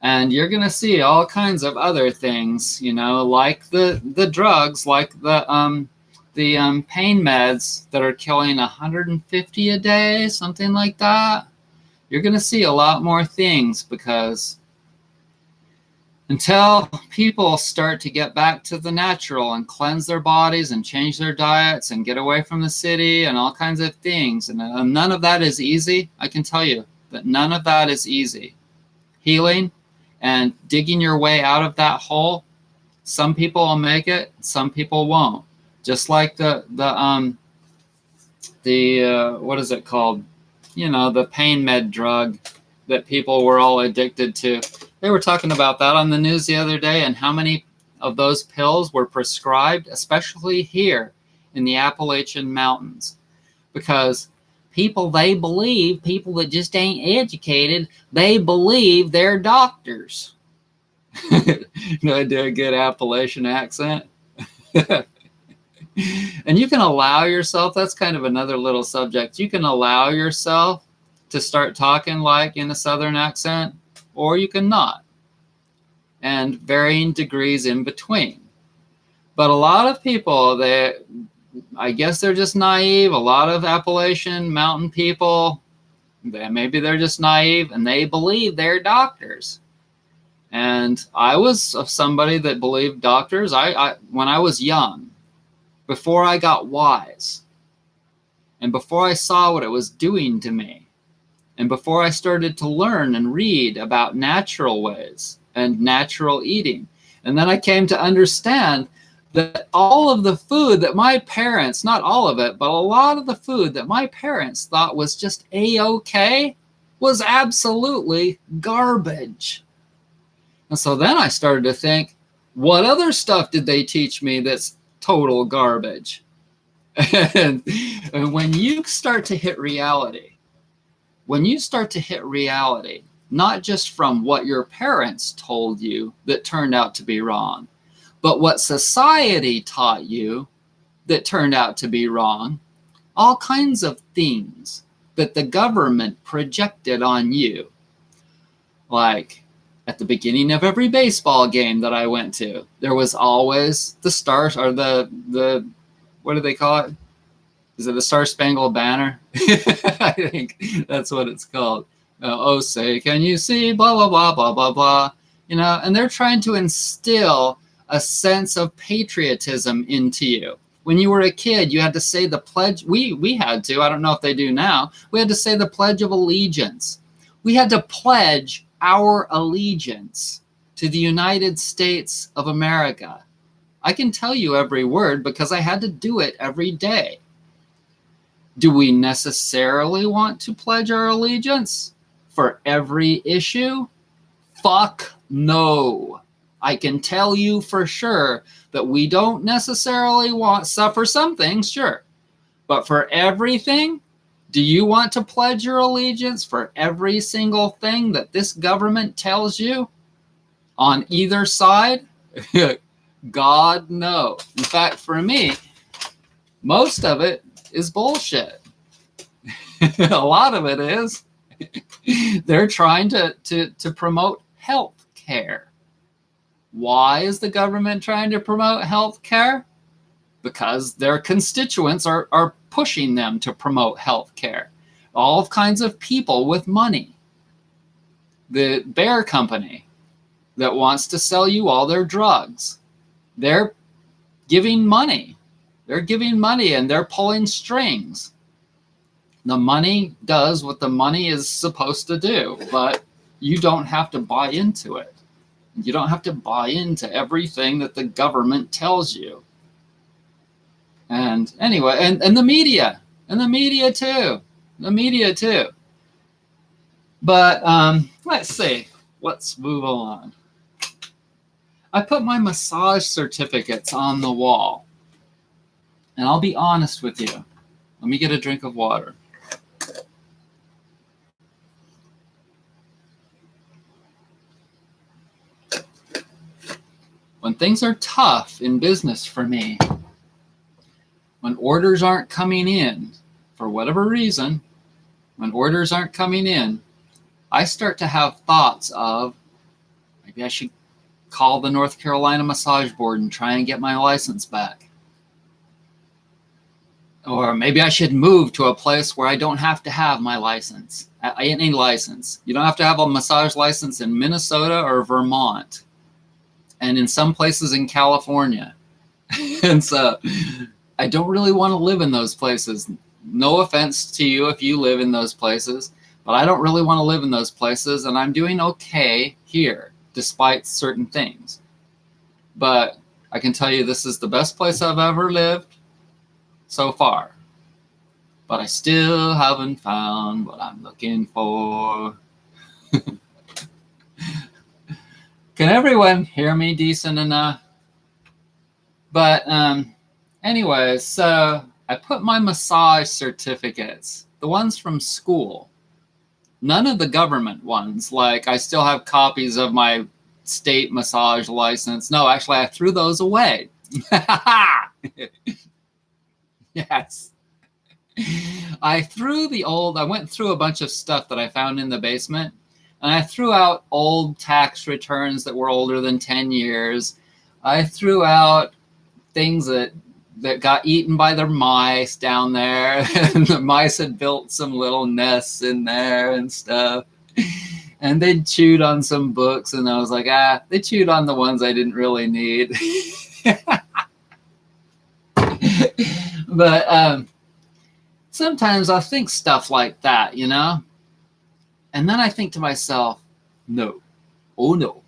And you're going to see all kinds of other things, you know, like the drugs, like the pain meds that are killing 150 a day, something like that. You're going to see a lot more things because until people start to get back to the natural and cleanse their bodies and change their diets and get away from the city and all kinds of things, and none of that is easy. I can tell you that none of that is easy. Healing and digging your way out of that hole, Some people will make it, some people won't. Just like the what is it called? You know, the pain med drug that people were all addicted to. They were talking about that on the news the other day, and how many of those pills were prescribed, especially here in the Appalachian Mountains, because people that just ain't educated, they believe they're doctors. You know, I do a good Appalachian accent. And you can allow yourself, that's kind of another little subject, you can allow yourself to start talking like in a Southern accent, or you can not, and varying degrees in between. But a lot of people, I guess they're just naive. A lot of Appalachian mountain people, maybe they're just naive and they believe they're doctors. And I was somebody that believed doctors. When I was young, before I got wise, and before I saw what it was doing to me, and before I started to learn and read about natural ways and natural eating, and then I came to understand that all of the food that my parents, not all of it, but a lot of the food that my parents thought was just A-okay was absolutely garbage. And so then I started to think, what other stuff did they teach me that's total garbage? And when you start to hit reality, not just from what your parents told you that turned out to be wrong, but what society taught you that turned out to be wrong, all kinds of things that the government projected on you. Like at the beginning of every baseball game that I went to, there was always the stars, or the what do they call it? Is it the Star Spangled Banner? I think that's what it's called. Oh, say, can you see, blah, blah, blah, blah, blah, blah. You know, and they're trying to instill a sense of patriotism into you. When you were a kid, you had to say the pledge. We had to, I don't know if they do now. We had to say the Pledge of Allegiance. We had to pledge our allegiance to the United States of America. I can tell you every word because I had to do it every day. Do we necessarily want to pledge our allegiance for every issue? Fuck no. I can tell you for sure that we don't necessarily want stuff for some things, sure. But for everything, do you want to pledge your allegiance for every single thing that this government tells you on either side? God, no. In fact, for me, most of it is bullshit. A lot of it is. They're trying to promote health care. Why is the government trying to promote health care? Because their constituents are pushing them to promote health care. All kinds of people with money. The bear company that wants to sell you all their drugs. They're giving money. They're giving money and they're pulling strings. The money does what the money is supposed to do, but you don't have to buy into it. You don't have to buy into everything that the government tells you. And anyway, and the media, too. The media too. But let's see. Let's move on. I put my massage certificates on the wall. And I'll be honest with you. Let me get a drink of water. When things are tough in business for me, when orders aren't coming in, for whatever reason, when orders aren't coming in, I start to have thoughts of, maybe I should call the North Carolina Massage Board and try and get my license back. Or maybe I should move to a place where I don't have to have my license, any license. You don't have to have a massage license in Minnesota or Vermont, and in some places in California. And so I don't really want to live in those places. No offense to you if you live in those places, but I don't really want to live in those places, and I'm doing okay here despite certain things. But I can tell you this is the best place I've ever lived so far. But I still haven't found what I'm looking for. Can everyone hear me decent enough? But anyways, so I put my massage certificates, the ones from school, none of the government ones. Like I still have copies of my state massage license. No, actually I threw those away. Yes. I went through a bunch of stuff that I found in the basement, and I threw out old tax returns that were older than 10 years. I threw out things that got eaten by the mice down there, and the mice had built some little nests in there and stuff. And they chewed on some books, and I was like, they chewed on the ones I didn't really need. But sometimes I think stuff like that, you know? And then I think to myself, no, oh no,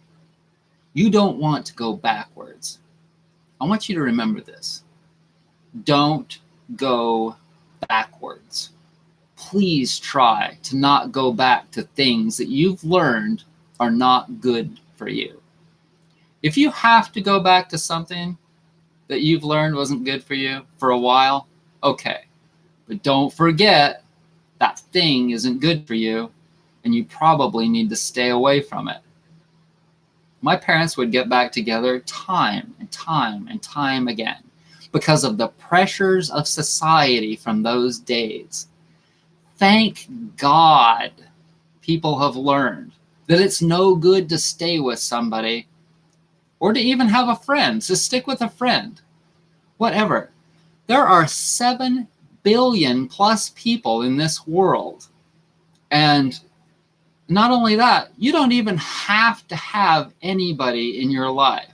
you don't want to go backwards. I want you to remember this. Don't go backwards. Please try to not go back to things that you've learned are not good for you. If you have to go back to something that you've learned wasn't good for you for a while, okay. But don't forget that thing isn't good for you, and you probably need to stay away from it. My parents would get back together time and time and time again because of the pressures of society from those days. Thank God people have learned that it's no good to stay with somebody or to even have a friend. So stick with a friend. Whatever. There are 7 billion plus people in this world. And not only that, you don't even have to have anybody in your life.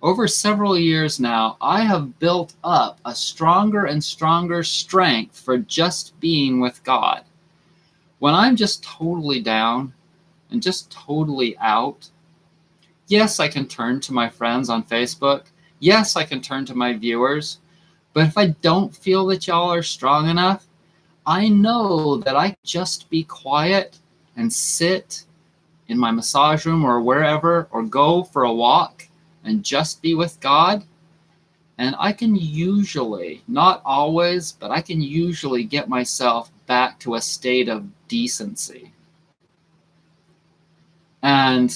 Over several years now, I have built up a stronger and stronger strength for just being with God. When I'm just totally down and just totally out, yes, I can turn to my friends on Facebook. Yes, I can turn to my viewers. But if I don't feel that y'all are strong enough, I know that I just be quiet and sit in my massage room or wherever, or go for a walk and just be with God. And I can usually, not always, but I can usually get myself back to a state of decency. And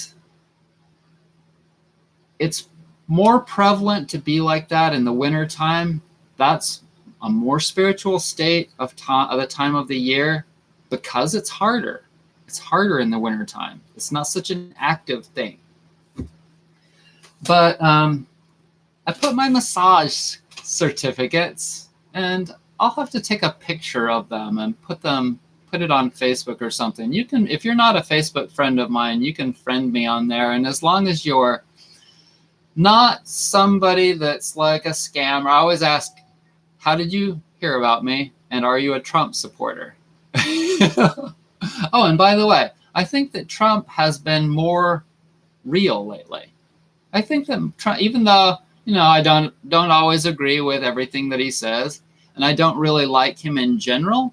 it's more prevalent to be like that in the wintertime. That's a more spiritual state of the time of the year because it's harder. It's harder in the wintertime. It's not such an active thing. But I put my massage certificates, and I'll have to take a picture of them and put it on Facebook or something. You can, if you're not a Facebook friend of mine, you can friend me on there. And as long as you're not somebody that's like a scammer, I always ask, how did you hear about me? And are you a Trump supporter? Oh, and by the way, I think that Trump has been more real lately. I think that Trump, even though, I don't always agree with everything that he says, and I don't really like him in general,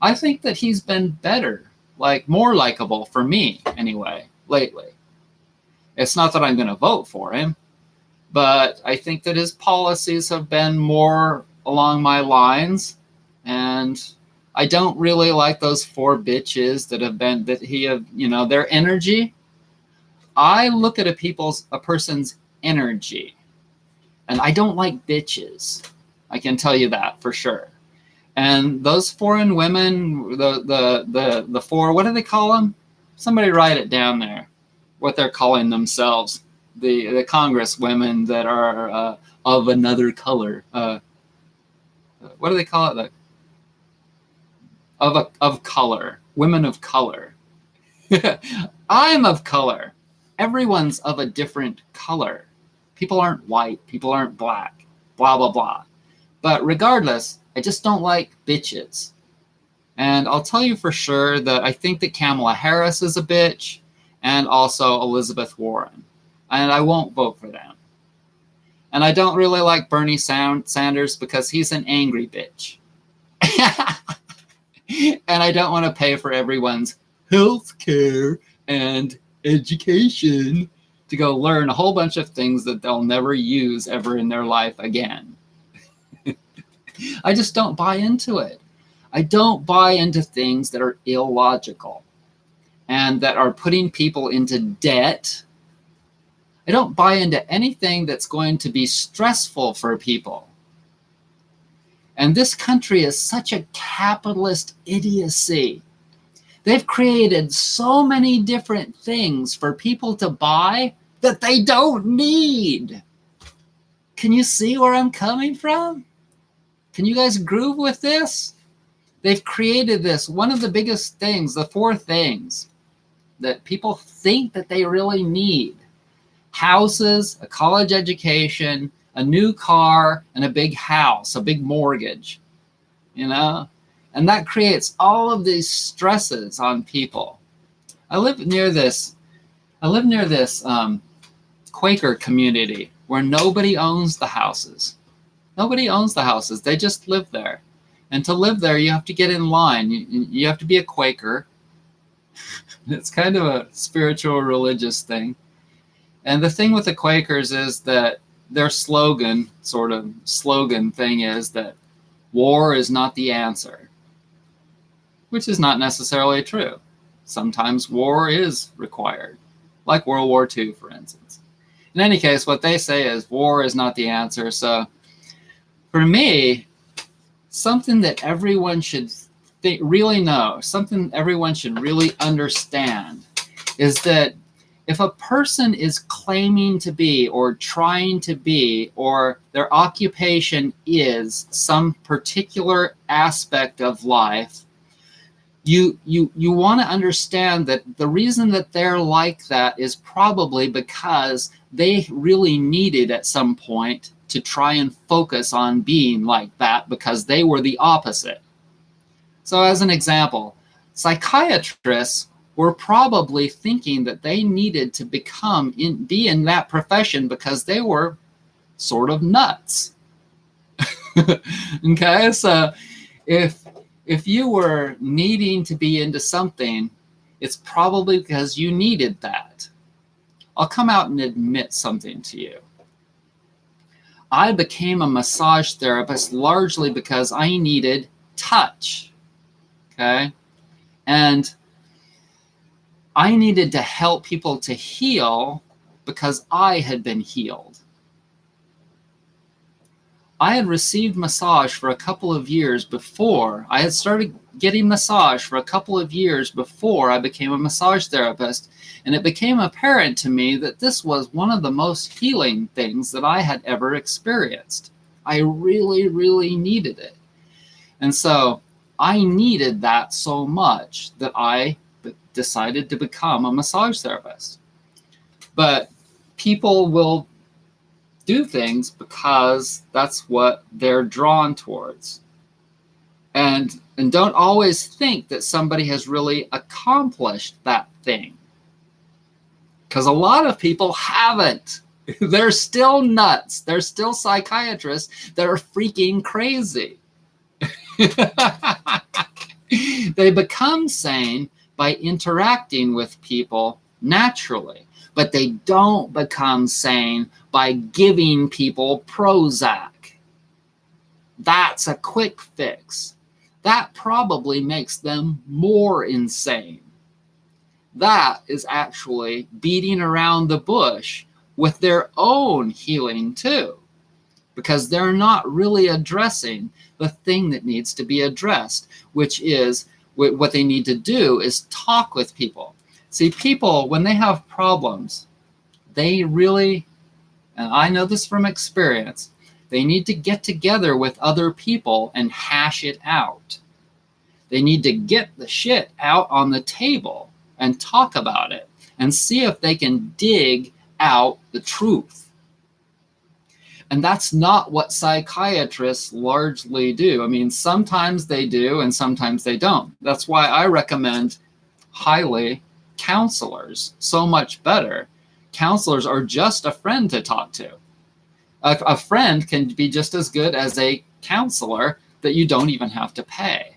I think that he's been better, like more likable for me anyway, lately. It's not that I'm going to vote for him, but I think that his policies have been more along my lines, and I don't really like those 4 bitches their energy. I look at a person's energy, and I don't like bitches. I can tell you that for sure. And those foreign women, the 4, what do they call them? Somebody write it down there, what they're calling themselves. The Congress women that are of another color. What do they call it? Of color. Women of color. I'm of color. Everyone's of a different color. People aren't white. People aren't black. Blah, blah, blah. But regardless, I just don't like bitches. And I'll tell you for sure that I think that Kamala Harris is a bitch, and also Elizabeth Warren. And I won't vote for them. And I don't really like Bernie Sanders because he's an angry bitch. And I don't want to pay for everyone's health care and education to go learn a whole bunch of things that they'll never use ever in their life again. I just don't buy into it. I don't buy into things that are illogical and that are putting people into debt. I don't buy into anything that's going to be stressful for people. And this country is such a capitalist idiocy. They've created so many different things for people to buy that they don't need. Can you see where I'm coming from? Can you guys groove with this? They've created this, one of the biggest things, the 4 things that people think that they really need. Houses, a college education, a new car, and a big house, a big mortgage, you know? And that creates all of these stresses on people. I live near this Quaker community where nobody owns the houses. Nobody owns the houses. They just live there. And to live there, you have to get in line. You have to be a Quaker. It's kind of a spiritual, religious thing. And the thing with the Quakers is that their slogan thing is that war is not the answer, which is not necessarily true. Sometimes war is required, like World War II, for instance. In any case, what they say is war is not the answer. So for me, something that everyone should really know, something everyone should really understand is that if a person is claiming to be or trying to be, or their occupation is some particular aspect of life, you want to understand that the reason that they're like that is probably because they really needed at some point to try and focus on being like that because they were the opposite. So as an example, psychiatrists were probably thinking that they needed to be in that profession because they were sort of nuts. Okay, so if you were needing to be into something, it's probably because you needed that. I'll come out and admit something to you. I became a massage therapist largely because I needed touch. Okay, and I needed to help people to heal because I had been healed. I had received massage for a couple of years before. I had started getting massage for a couple of years before I became a massage therapist, and it became apparent to me that this was one of the most healing things that I had ever experienced. I really, really needed it. And so I needed that so much that I decided to become a massage therapist. But people will do things because that's what they're drawn towards. And don't always think that somebody has really accomplished that thing. Because a lot of people haven't. They're still nuts. They're still psychiatrists that are freaking crazy. They become sane by interacting with people naturally, but they don't become sane by giving people Prozac. That's a quick fix. That probably makes them more insane. That is actually beating around the bush with their own healing too, because they're not really addressing the thing that needs to be addressed, which is what they need to do is talk with people. See, people, when they have problems, they really, and I know this from experience, they need to get together with other people and hash it out. They need to get the shit out on the table and talk about it and see if they can dig out the truth. And that's not what psychiatrists largely do. I mean, sometimes they do and sometimes they don't. That's why I recommend highly counselors so much better. Counselors are just a friend to talk to. A friend can be just as good as a counselor that you don't even have to pay.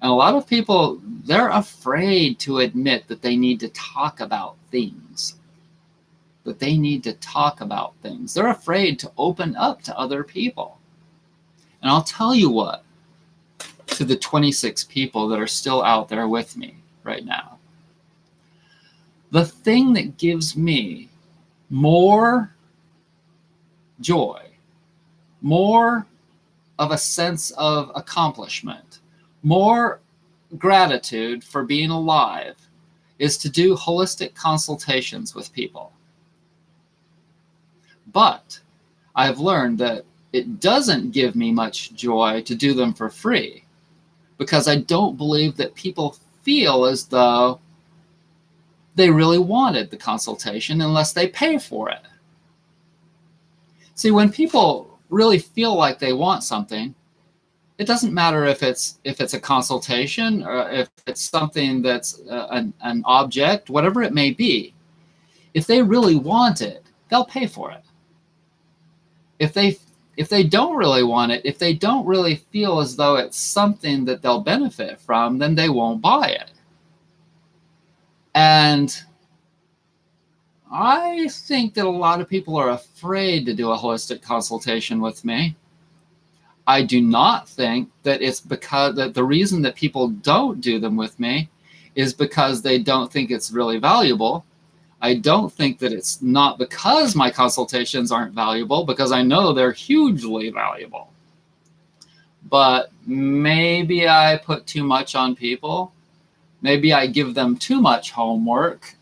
And a lot of people, they're afraid to admit that they need to talk about things. That they need to talk about things. They're afraid to open up to other people. And I'll tell you what, to the 26 people that are still out there with me right now, the thing that gives me more joy, more of a sense of accomplishment, more gratitude for being alive, is to do holistic consultations with people. But I've learned that it doesn't give me much joy to do them for free, because I don't believe that people feel as though they really wanted the consultation unless they pay for it. See, when people really feel like they want something, it doesn't matter if it's a consultation or if it's something that's an object, whatever it may be. If they really want it, they'll pay for it. If they don't really want it, if they don't really feel as though it's something that they'll benefit from, then they won't buy it. And I think that a lot of people are afraid to do a holistic consultation with me. I do not think that it's because that the reason that people don't do them with me is because they don't think it's really valuable. I don't think that it's not because my consultations aren't valuable, because I know they're hugely valuable. But maybe I put too much on people. Maybe I give them too much homework.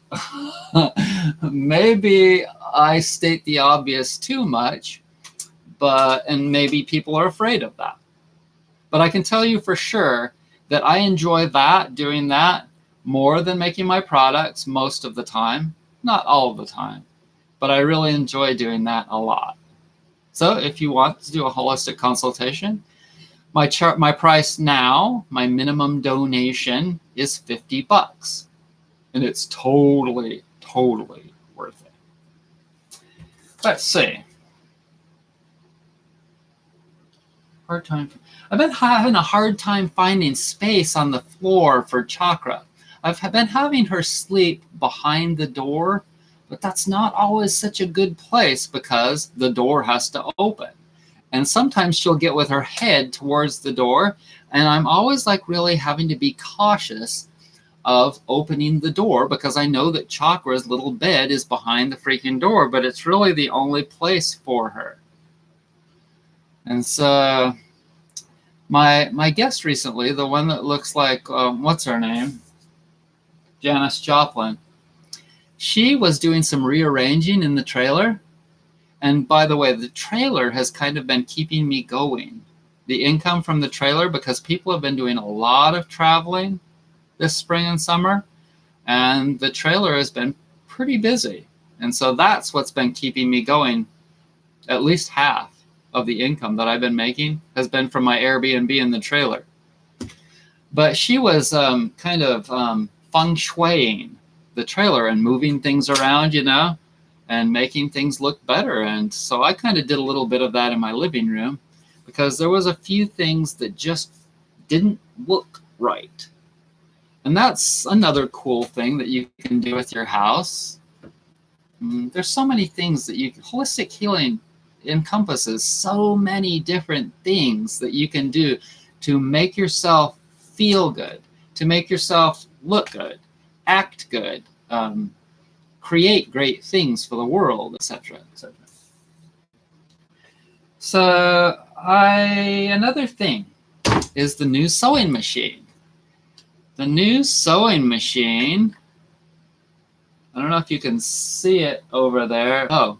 Maybe I state the obvious too much. And maybe people are afraid of that. But I can tell you for sure that I enjoy doing that more than making my products most of the time. Not all of the time, but I really enjoy doing that a lot. So if you want to do a holistic consultation, my price now, my minimum donation is $50. And it's totally, totally worth it. Let's see. I've been having a hard time finding space on the floor for Chakra. I've been having her sleep behind the door, but that's not always such a good place because the door has to open. And sometimes she'll get with her head towards the door, and I'm always like really having to be cautious of opening the door because I know that Chakra's little bed is behind the freaking door, but it's really the only place for her. And so my guest recently, the one that looks like, what's her name? Santos Appleton. She was doing some rearranging in the trailer. And by the way, the trailer has kind of been keeping me going. The income from the trailer, because people have been doing a lot of traveling this spring and summer, and the trailer has been pretty busy. And so that's what's been keeping me going. At least half of the income that I've been making has been from my Airbnb in the trailer. But she was kind of feng shuiing the trailer and moving things around, and making things look better. And so I kind of did a little bit of that in my living room because there was a few things that just didn't look right. And that's another cool thing that you can do with your house. There's so many things that holistic healing encompasses so many different things that you can do to make yourself feel good, to make yourself look good, act good, create great things for the world, etc., etc. So another thing is the new sewing machine. The new sewing machine, I don't know if you can see it over there. Oh,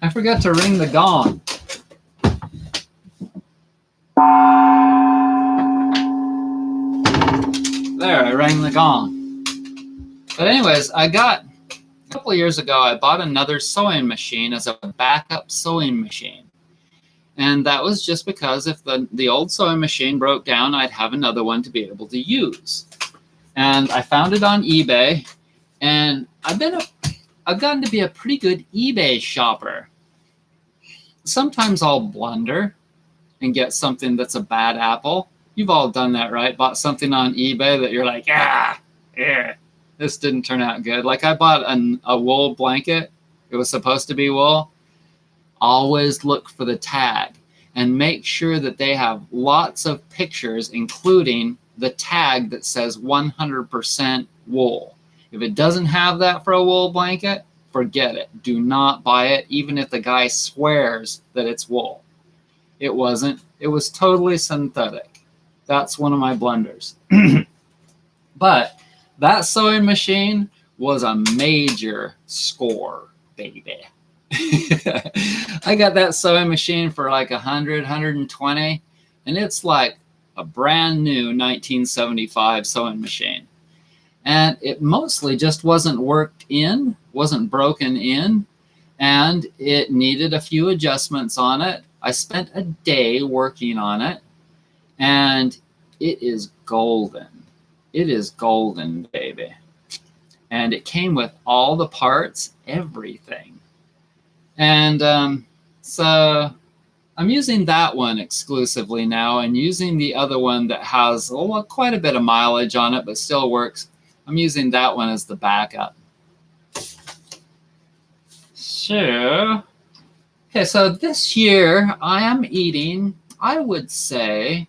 I forgot to ring the gong. There, I rang the gong. But anyways, a couple of years ago, I bought another sewing machine as a backup sewing machine. And that was just because if the old sewing machine broke down, I'd have another one to be able to use. And I found it on eBay, and I've I've gotten to be a pretty good eBay shopper. Sometimes I'll blunder and get something that's a bad apple. You've all done that, right? Bought something on eBay that you're like, this didn't turn out good. Like I bought a wool blanket. It was supposed to be wool. Always look for the tag and make sure that they have lots of pictures, including the tag that says 100% wool. If it doesn't have that for a wool blanket, forget it. Do not buy it, even if the guy swears that it's wool. It wasn't. It was totally synthetic. That's one of my blunders. But that sewing machine was a major score, baby. I got that sewing machine for like 100, 120, and it's like a brand new 1975 sewing machine. And it mostly just wasn't wasn't broken in, and it needed a few adjustments on it. I spent a day working on it, and it is golden. It is golden, baby. And it came with all the parts, everything. And so I'm using that one exclusively now, and using the other one that has quite a bit of mileage on it, but still works. I'm using that one as the backup. So, okay, so this year I am eating, I would say,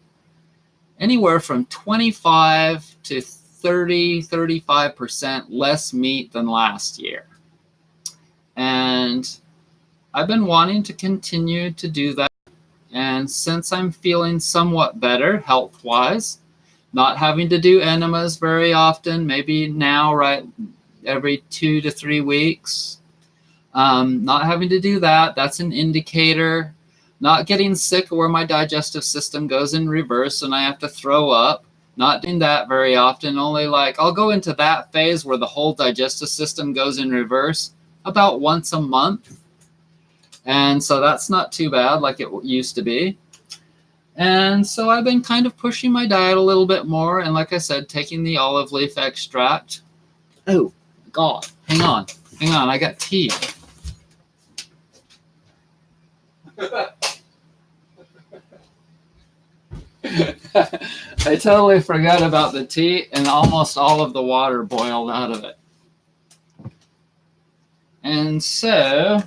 anywhere from 25 to 35% less meat than last year. And I've been wanting to continue to do that. And since I'm feeling somewhat better health-wise, not having to do enemas very often, maybe now, right, every 2 to 3 weeks, not having to do that, that's an indicator. Not getting sick where my digestive system goes in reverse and I have to throw up. Not doing that very often, only like I'll go into that phase where the whole digestive system goes in reverse about once a month. And so that's not too bad like it used to be. And so I've been kind of pushing my diet a little bit more. And like I said, taking the olive leaf extract. Oh, God, hang on, I got tea. I totally forgot about the tea, and almost all of the water boiled out of it. And so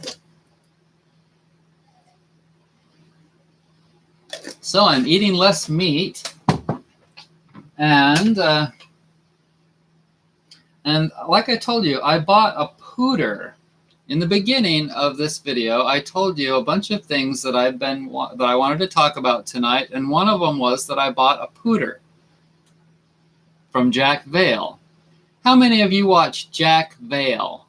I'm eating less meat, and like I told you, I bought a pooter. In the beginning of this video, I told you a bunch of things that I wanted to talk about tonight, and one of them was that I bought a pooter from Jack Vale. How many of you watch Jack Vale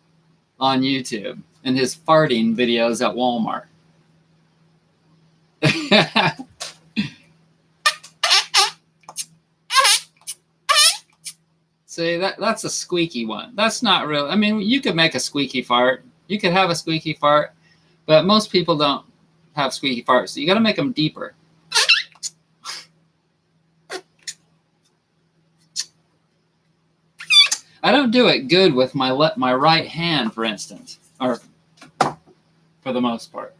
on YouTube and his farting videos at Walmart? See, that's a squeaky one. That's not real. I mean, you could make a squeaky fart. You could have a squeaky fart, but most people don't have squeaky farts. So you got to make them deeper. I don't do it good with my right hand, for instance, or for the most part.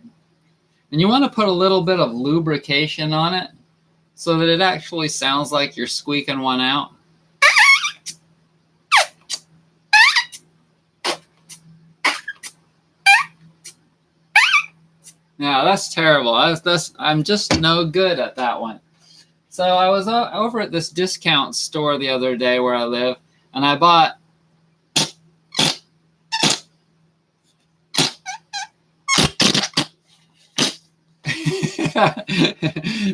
And you want to put a little bit of lubrication on it so that it actually sounds like you're squeaking one out. Yeah, that's terrible. I'm just no good at that one. So I was over at this discount store the other day where I live, and I bought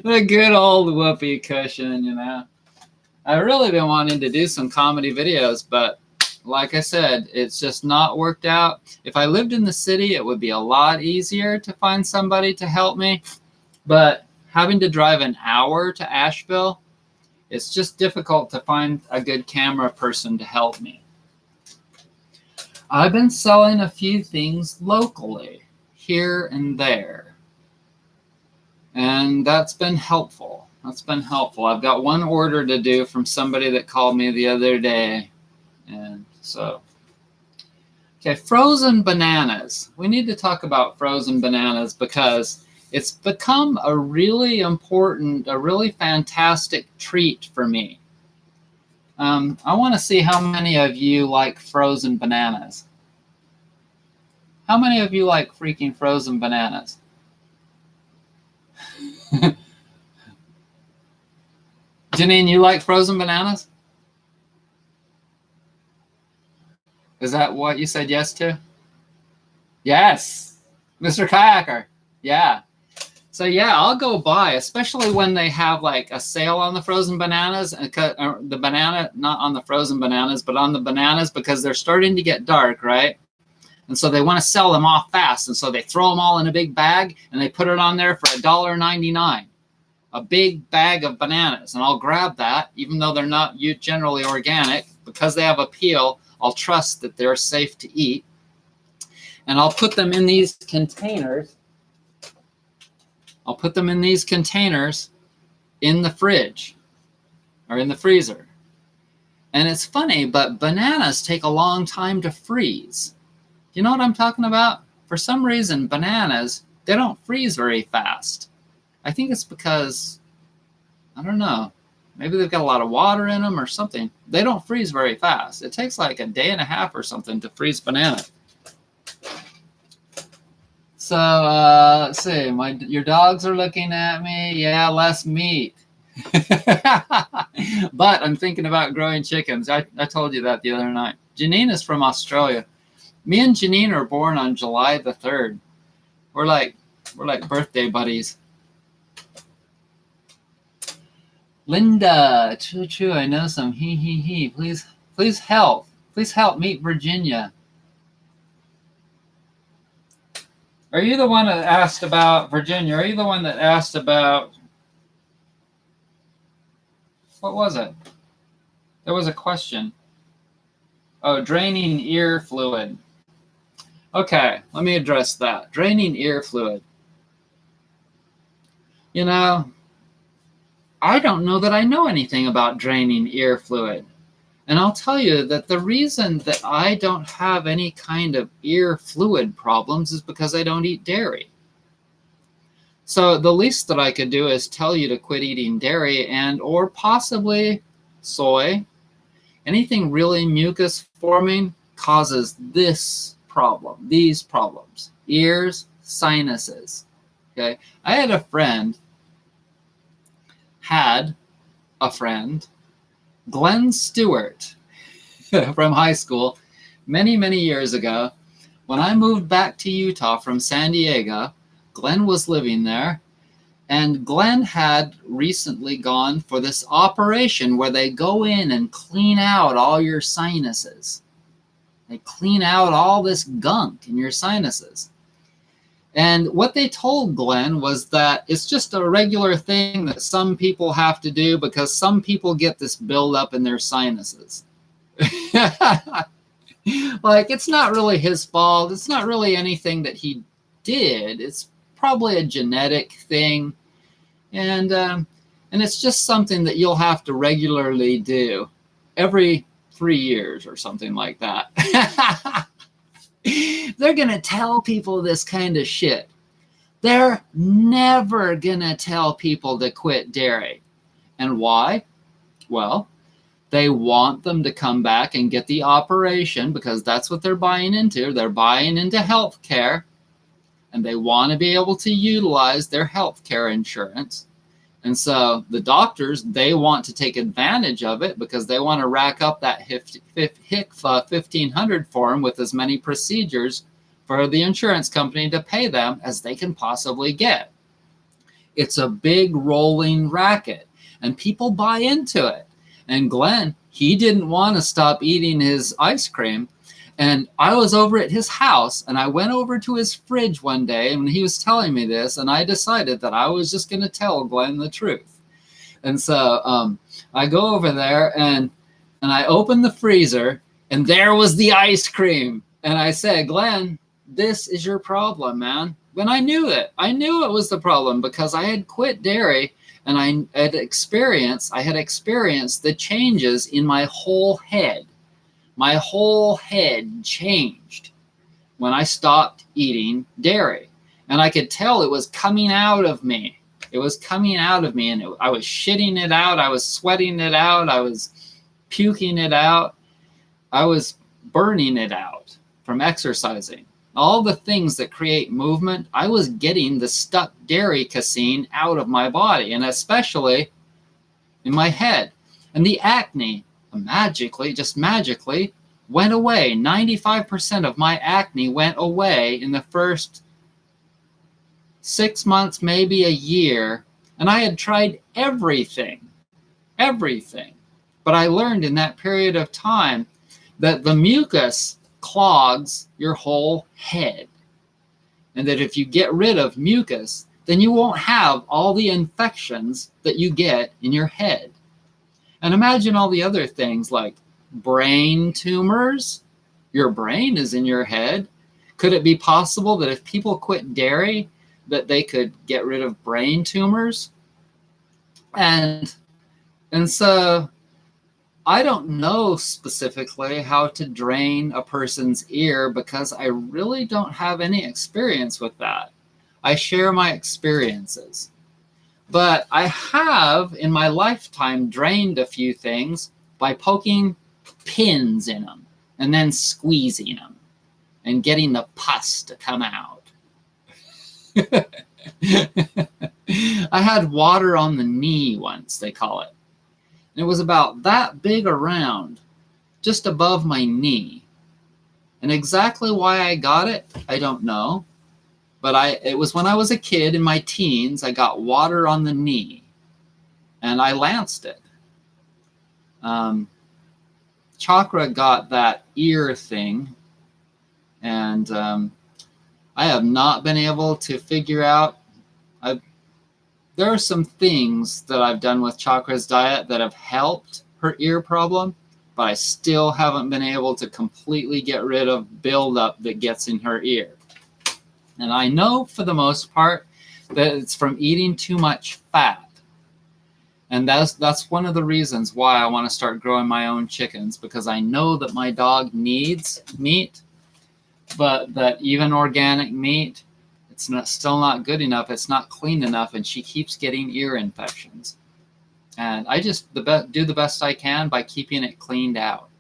the good old whoopee cushion, you know. I've really been wanting to do some comedy videos, but like I said, it's just not worked out. If I lived in the city, it would be a lot easier to find somebody to help me. But having to drive an hour to Asheville, it's just difficult to find a good camera person to help me. I've been selling a few things locally, here and there. And that's been helpful. I've got one order to do from somebody that called me the other day. And so Okay, frozen bananas. We need to talk about frozen bananas because it's become a really important, a really fantastic treat for me. I want to see how many of you like frozen bananas. How many of you like freaking frozen bananas? Janine, you like frozen bananas? Is that what you said yes to? Yes, Mr. Kayaker. Yeah. So yeah, I'll go buy, especially when they have like a sale on the frozen bananas and cut the banana, not on the frozen bananas, but on the bananas because they're starting to get dark, right? And so they want to sell them off fast. And so they throw them all in a big bag and they put it on there for $1.99, a big bag of bananas. And I'll grab that, even though they're not generally organic, because they have a peel. I'll trust that they're safe to eat. And I'll put them in these containers. I'll put them in these containers in the fridge or in the freezer. And it's funny, but bananas take a long time to freeze. You know what I'm talking about? For some reason, bananas, they don't freeze very fast. I think it's because, I don't know, maybe they've got a lot of water in them or something. They don't freeze very fast. It takes like a day and a half or something to freeze banana. So let's see, your dogs are looking at me. Yeah, less meat. But I'm thinking about growing chickens. I told you that the other night. Janine is from Australia. Me and Janine are born on July the 3rd. We're like birthday buddies. Linda, choo, I know some he. Please help. Please help meet Virginia. Are you the one that asked about Virginia? Are you the one that asked about, what was it? There was a question. Oh, draining ear fluid. Okay, let me address that. Draining ear fluid. You know, I don't know that I know anything about draining ear fluid. And I'll tell you that the reason that I don't have any kind of ear fluid problems is because I don't eat dairy. So the least that I could do is tell you to quit eating dairy and or possibly soy. Anything really mucus forming causes this problem, these problems, ears, sinuses. Okay, I had a friend, Glenn Stewart from high school many years ago. When I moved back to Utah from San Diego, Glenn was living there, and Glenn had recently gone for this operation where they go in and clean out all your sinuses. They clean out all this gunk in your sinuses. And what they told Glenn was that it's just a regular thing that some people have to do because some people get this buildup in their sinuses. Like, it's not really his fault. It's not really anything that he did. It's probably a genetic thing. And it's just something that you'll have to regularly do every 3 years or something like that. They're going to tell people this kind of shit. They're never going to tell people to quit dairy. And why? Well, they want them to come back and get the operation because that's what they're buying into. They're buying into health care, and they want to be able to utilize their health care insurance. And so the doctors, they want to take advantage of it because they want to rack up that HICFA 1500 form with as many procedures for the insurance company to pay them as they can possibly get. It's a big rolling racket, and people buy into it. And Glenn, he didn't want to stop eating his ice cream. And I was over at his house, and I went over to his fridge one day, and he was telling me this, and I decided that I was just going to tell Glenn the truth. And so I go over there, and I open the freezer, and there was the ice cream. And I said, Glenn, this is your problem, man. When I knew it was the problem because I had quit dairy, and I had experienced the changes in my whole head. My whole head changed when I stopped eating dairy. And I could tell it was coming out of me. It was coming out of me, and I was shitting it out. I was sweating it out. I was puking it out. I was burning it out from exercising. All the things that create movement, I was getting the stuck dairy casein out of my body, and especially in my head. And the acne just magically went away. 95% of my acne went away in the first 6 months, maybe a year. And I had tried everything. But I learned in that period of time that the mucus clogs your whole head. And that if you get rid of mucus, then you won't have all the infections that you get in your head. And imagine all the other things like brain tumors. Your brain is in your head. Could it be possible that if people quit dairy, that they could get rid of brain tumors? And so I don't know specifically how to drain a person's ear because I really don't have any experience with that. I share my experiences. But I have, in my lifetime, drained a few things by poking pins in them and then squeezing them and getting the pus to come out. I had water on the knee once, they call it. And it was about that big around, just above my knee. And exactly why I got it, I don't know. But it was when I was a kid in my teens, I got water on the knee. And I lanced it. Chakra got that ear thing. And I have not been able to figure out. There are some things that I've done with Chakra's diet that have helped her ear problem, but I still haven't been able to completely get rid of buildup that gets in her ear. And I know for the most part that it's from eating too much fat. And that's one of the reasons why I want to start growing my own chickens, because I know that my dog needs meat, but that even organic meat, it's still not good enough. It's not clean enough, and she keeps getting ear infections. And I just do the best I can by keeping it cleaned out.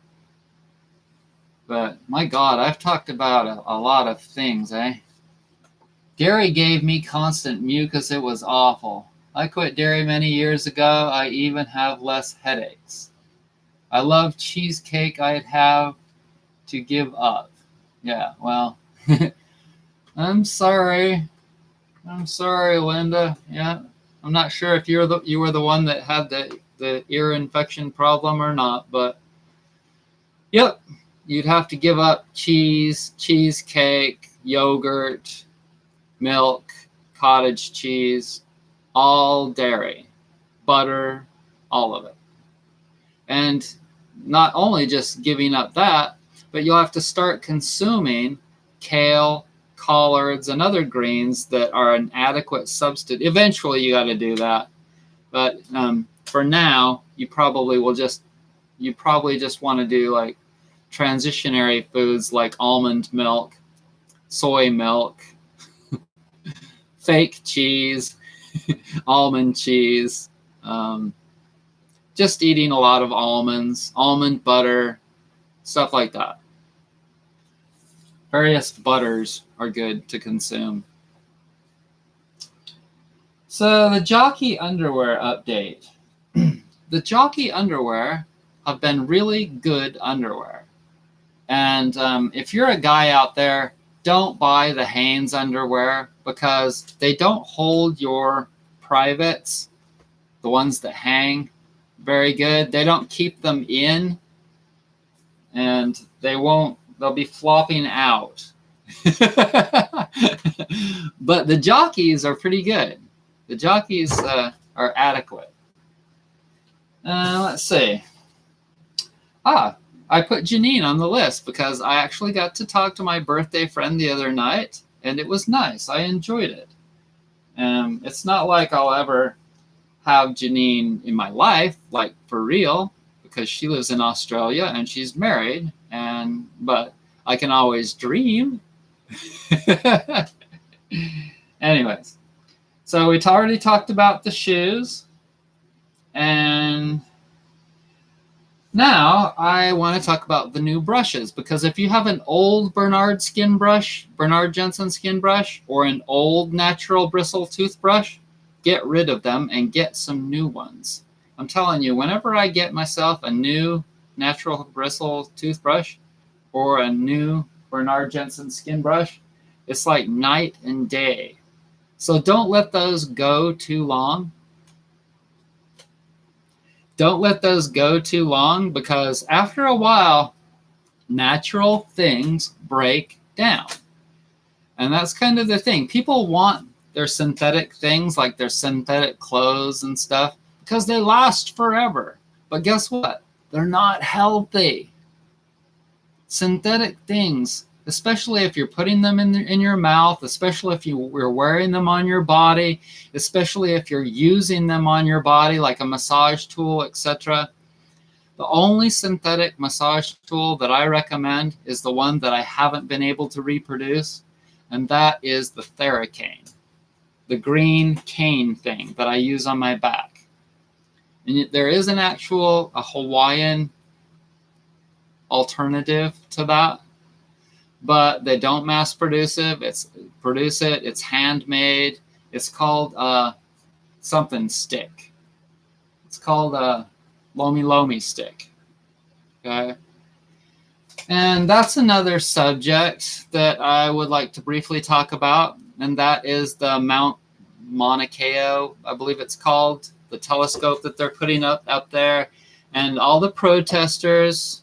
But my God, I've talked about a lot of things, eh? Dairy gave me constant mucus. It was awful. I quit dairy many years ago. I even have less headaches. I love cheesecake. I'd have to give up. Yeah, well, I'm sorry. I'm sorry, Linda. Yeah, I'm not sure if you were the one that had the ear infection problem or not, but yep, you'd have to give up cheese, cheesecake, yogurt, milk, cottage cheese, all dairy, butter, all of it. And not only just giving up that, but you'll have to start consuming kale, collards, and other greens that are an adequate substitute. Eventually you got to do that. But for now, you probably just want to do like transitionary foods like almond milk, soy milk, fake cheese, almond cheese, just eating a lot of almonds, almond butter, stuff like that. Various butters are good to consume. So the jockey underwear update. The jockey underwear have been really good underwear. And if you're a guy out there, don't buy the Hanes underwear because they don't hold your privates, the ones that hang, very good. They don't keep them in, and they'll be flopping out. But the jockeys are pretty good. The jockeys are adequate. Let's see. I put Janine on the list because I actually got to talk to my birthday friend the other night, and it was nice. I enjoyed it. It's not like I'll ever have Janine in my life, like for real, because she lives in Australia and she's married, but I can always dream. Anyways, so we already talked about the shoes, and now I want to talk about the new brushes, because if you have an old Bernard Jensen skin brush, or an old natural bristle toothbrush, get rid of them and get some new ones. I'm telling you, whenever I get myself a new natural bristle toothbrush or a new Bernard Jensen skin brush, it's like night and day. So don't let those go too long. Don't let those go too long, because after a while, natural things break down. And that's kind of the thing. People want their synthetic things, like their synthetic clothes and stuff, because they last forever. But guess what? They're not healthy. Synthetic things, especially if you're putting them in your mouth, especially if you're wearing them on your body, especially if you're using them on your body like a massage tool, etc. The only synthetic massage tool that I recommend is the one that I haven't been able to reproduce, and that is the Theracane, the green cane thing that I use on my back. And there is a Hawaiian alternative to that, but they don't mass produce it. It's handmade. It's called something stick. It's called a Lomi Lomi stick. Okay. And that's another subject that I would like to briefly talk about, and that is the Mount Mauna Kea, I believe it's called, the telescope that they're putting up there, and all the protesters.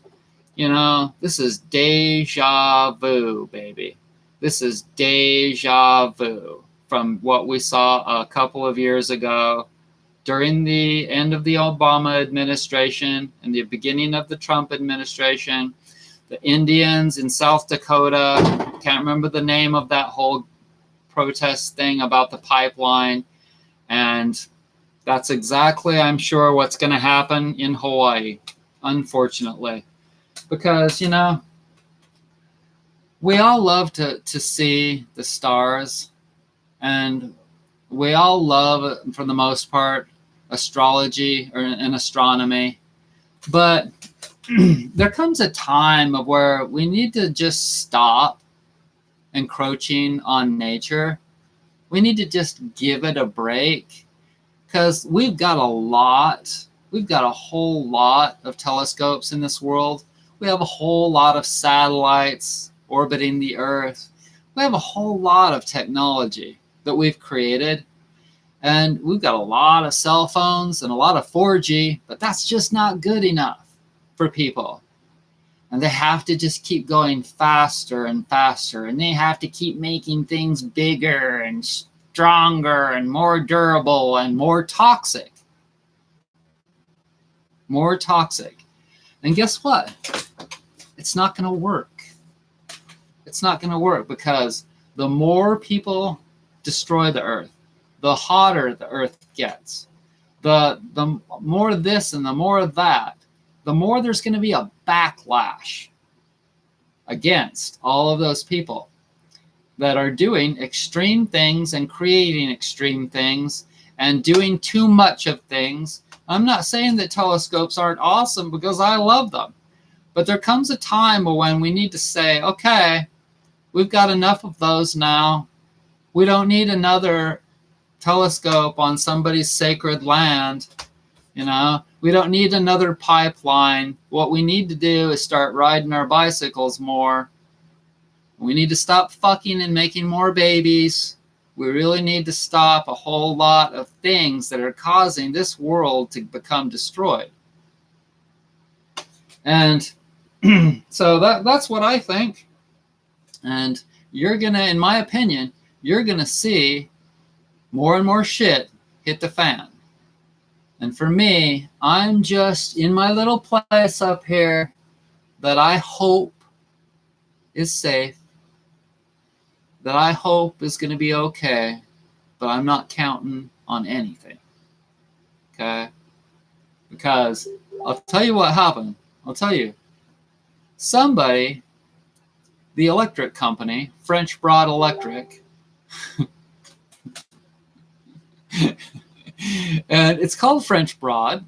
You know, this is deja vu, baby. This is deja vu from what we saw a couple of years ago during the end of the Obama administration and the beginning of the Trump administration. The Indians in South Dakota, can't remember the name of that whole protest thing about the pipeline. And that's exactly, I'm sure, what's going to happen in Hawaii, unfortunately. Because, you know, we all love to see the stars, and we all love, for the most part, astrology and astronomy. But there comes a time of where we need to just stop encroaching on nature. We need to just give it a break, because we've got a whole lot of telescopes in this world. We have a whole lot of satellites orbiting the Earth. We have a whole lot of technology that we've created. And we've got a lot of cell phones and a lot of 4G, but that's just not good enough for people. And they have to just keep going faster and faster. And they have to keep making things bigger and stronger and more durable and more toxic. More toxic. And guess what? It's not going to work. It's not going to work, because the more people destroy the Earth, the hotter the Earth gets. The more this and the more that, the more there's going to be a backlash against all of those people that are doing extreme things and creating extreme things and doing too much of things. I'm not saying that telescopes aren't awesome, because I love them. But there comes a time when we need to say, okay, we've got enough of those now. We don't need another telescope on somebody's sacred land. You know, we don't need another pipeline. What we need to do is start riding our bicycles more. We need to stop fucking and making more babies. We really need to stop a whole lot of things that are causing this world to become destroyed. And so that's what I think. And you're going to, in my opinion, you're going to see more and more shit hit the fan. And for me, I'm just in my little place up here that I hope is safe, that I hope is going to be okay, but I'm not counting on anything. Okay? Because I'll tell you what happened. I'll tell you. Somebody the electric company, French Broad Electric. And it's called French Broad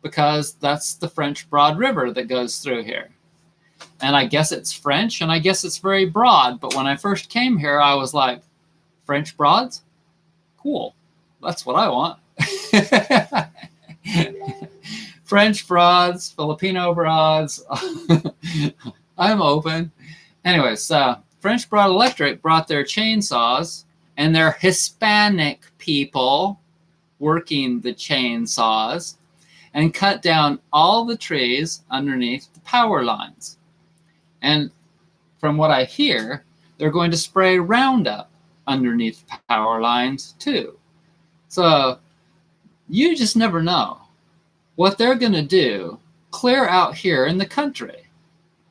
because that's the French Broad River that goes through here. And I guess it's French, and I guess it's very broad. But when I first came here, I was like, French broads? Cool. That's what I want. French broads, Filipino broads. I'm open. Anyways, French Broad Electric brought their chainsaws, and they're Hispanic people working the chainsaws, and cut down all the trees underneath the power lines. And from what I hear, they're going to spray Roundup underneath the power lines too. So you just never know what they're going to do clear out here in the country.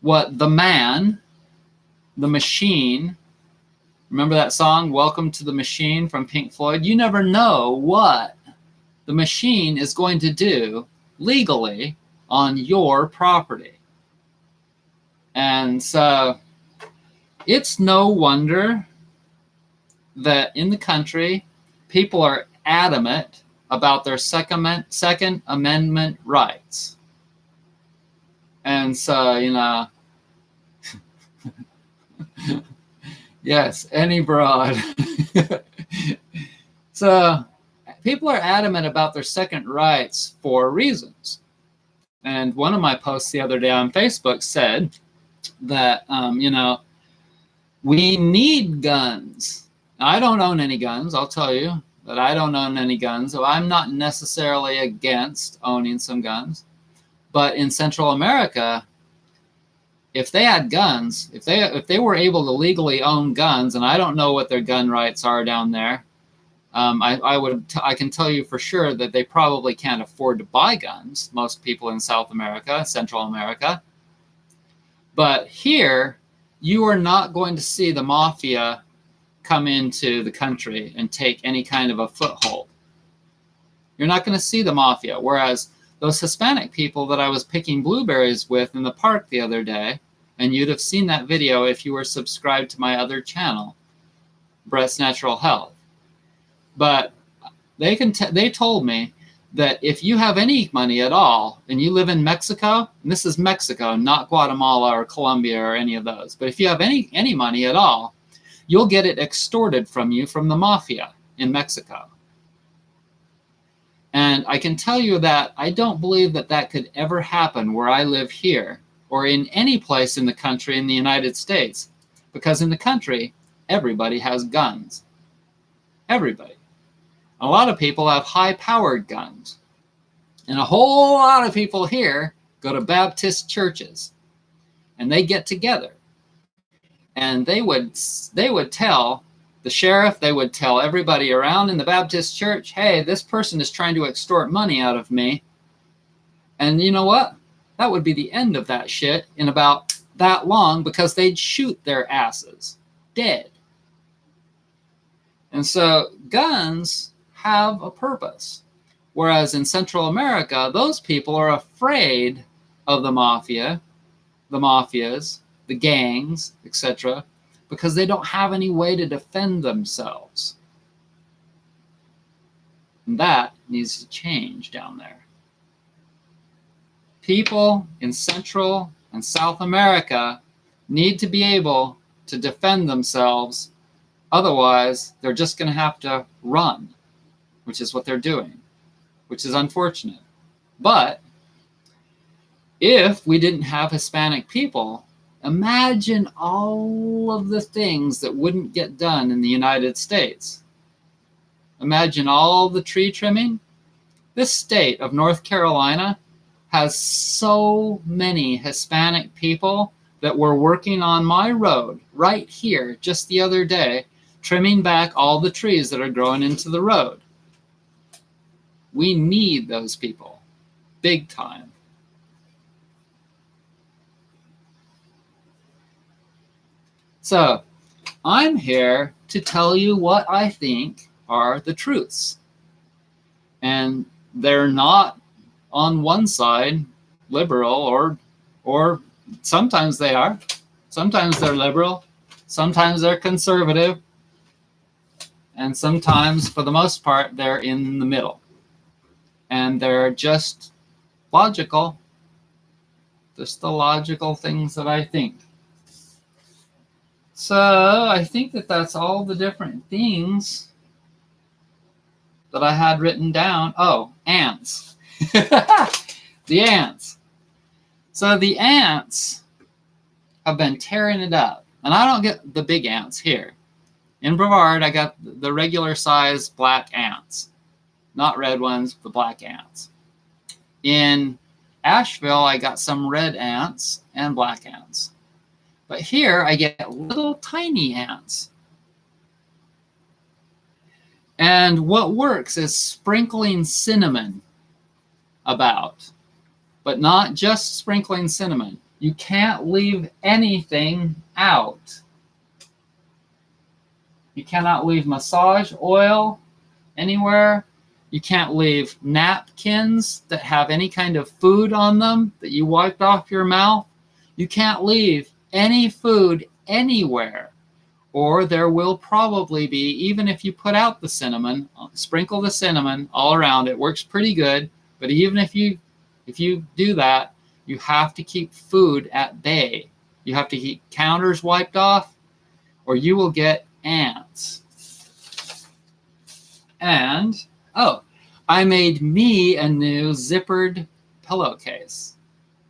What the man, the machine, remember that song, Welcome to the Machine from Pink Floyd? You never know what the machine is going to do legally on your property. And so it's no wonder that in the country, people are adamant about their Second Amendment rights. And so, you know, yes, any broad. So people are adamant about their second rights for reasons. And one of my posts the other day on Facebook said that, you know, we need guns. Now, I don't own any guns. I'll tell you that I don't own any guns. So I'm not necessarily against owning some guns. But in Central America, if they had guns, if they were able to legally own guns, and I don't know what their gun rights are down there, I can tell you for sure that they probably can't afford to buy guns. Most people in South America, Central America. But here, you are not going to see the mafia come into the country and take any kind of a foothold. You're not going to see the mafia. Whereas those Hispanic people that I was picking blueberries with in the park the other day, and you'd have seen that video if you were subscribed to my other channel, Brett's Natural Health. But they told me that if you have any money at all and you live in Mexico, and this is Mexico, not Guatemala or Colombia or any of those, but if you have any money at all, you'll get it extorted from you from the mafia in Mexico. And I can tell you that I don't believe that that could ever happen where I live here or in any place in the country in the United States, because in the country, everybody has guns. Everybody. A lot of people have high-powered guns. And a whole lot of people here go to Baptist churches. And they get together. And they would tell the sheriff, they would tell everybody around in the Baptist church, hey, this person is trying to extort money out of me. And you know what? That would be the end of that shit in about that long, because they'd shoot their asses dead. And so guns have a purpose. Whereas in Central America, those people are afraid of the mafia, the mafias, the gangs, etc., because they don't have any way to defend themselves. And that needs to change down there. People in Central and South America need to be able to defend themselves. Otherwise, they're just going to have to run, which is what they're doing, which is unfortunate. But if we didn't have Hispanic people, imagine all of the things that wouldn't get done in the United States. Imagine all the tree trimming. This state of North Carolina has so many Hispanic people that were working on my road right here just the other day, trimming back all the trees that are growing into the road. We need those people, big time. So, I'm here to tell you what I think are the truths. And they're not on one side liberal, or sometimes they are. Sometimes they're liberal, sometimes they're conservative, and sometimes, for the most part, they're in the middle. And they're just logical, just the logical things that I think. So I think that that's all the different things that I had written down. Oh, ants. The ants. So the ants have been tearing it up. And I don't get the big ants here. In Brevard, I got the regular size black ants. Not red ones, the black ants. In Asheville, I got some red ants and black ants. But here, I get little tiny ants. And what works is sprinkling cinnamon about. But not just sprinkling cinnamon. You can't leave anything out. You cannot leave massage oil anywhere. You can't leave napkins that have any kind of food on them that you wiped off your mouth. You can't leave any food anywhere, or there will probably be, even if you put out the cinnamon, sprinkle the cinnamon all around. It works pretty good, but even if you do that, you have to keep food at bay. You have to keep counters wiped off, or you will get ants. And oh, I made me a new zippered pillowcase.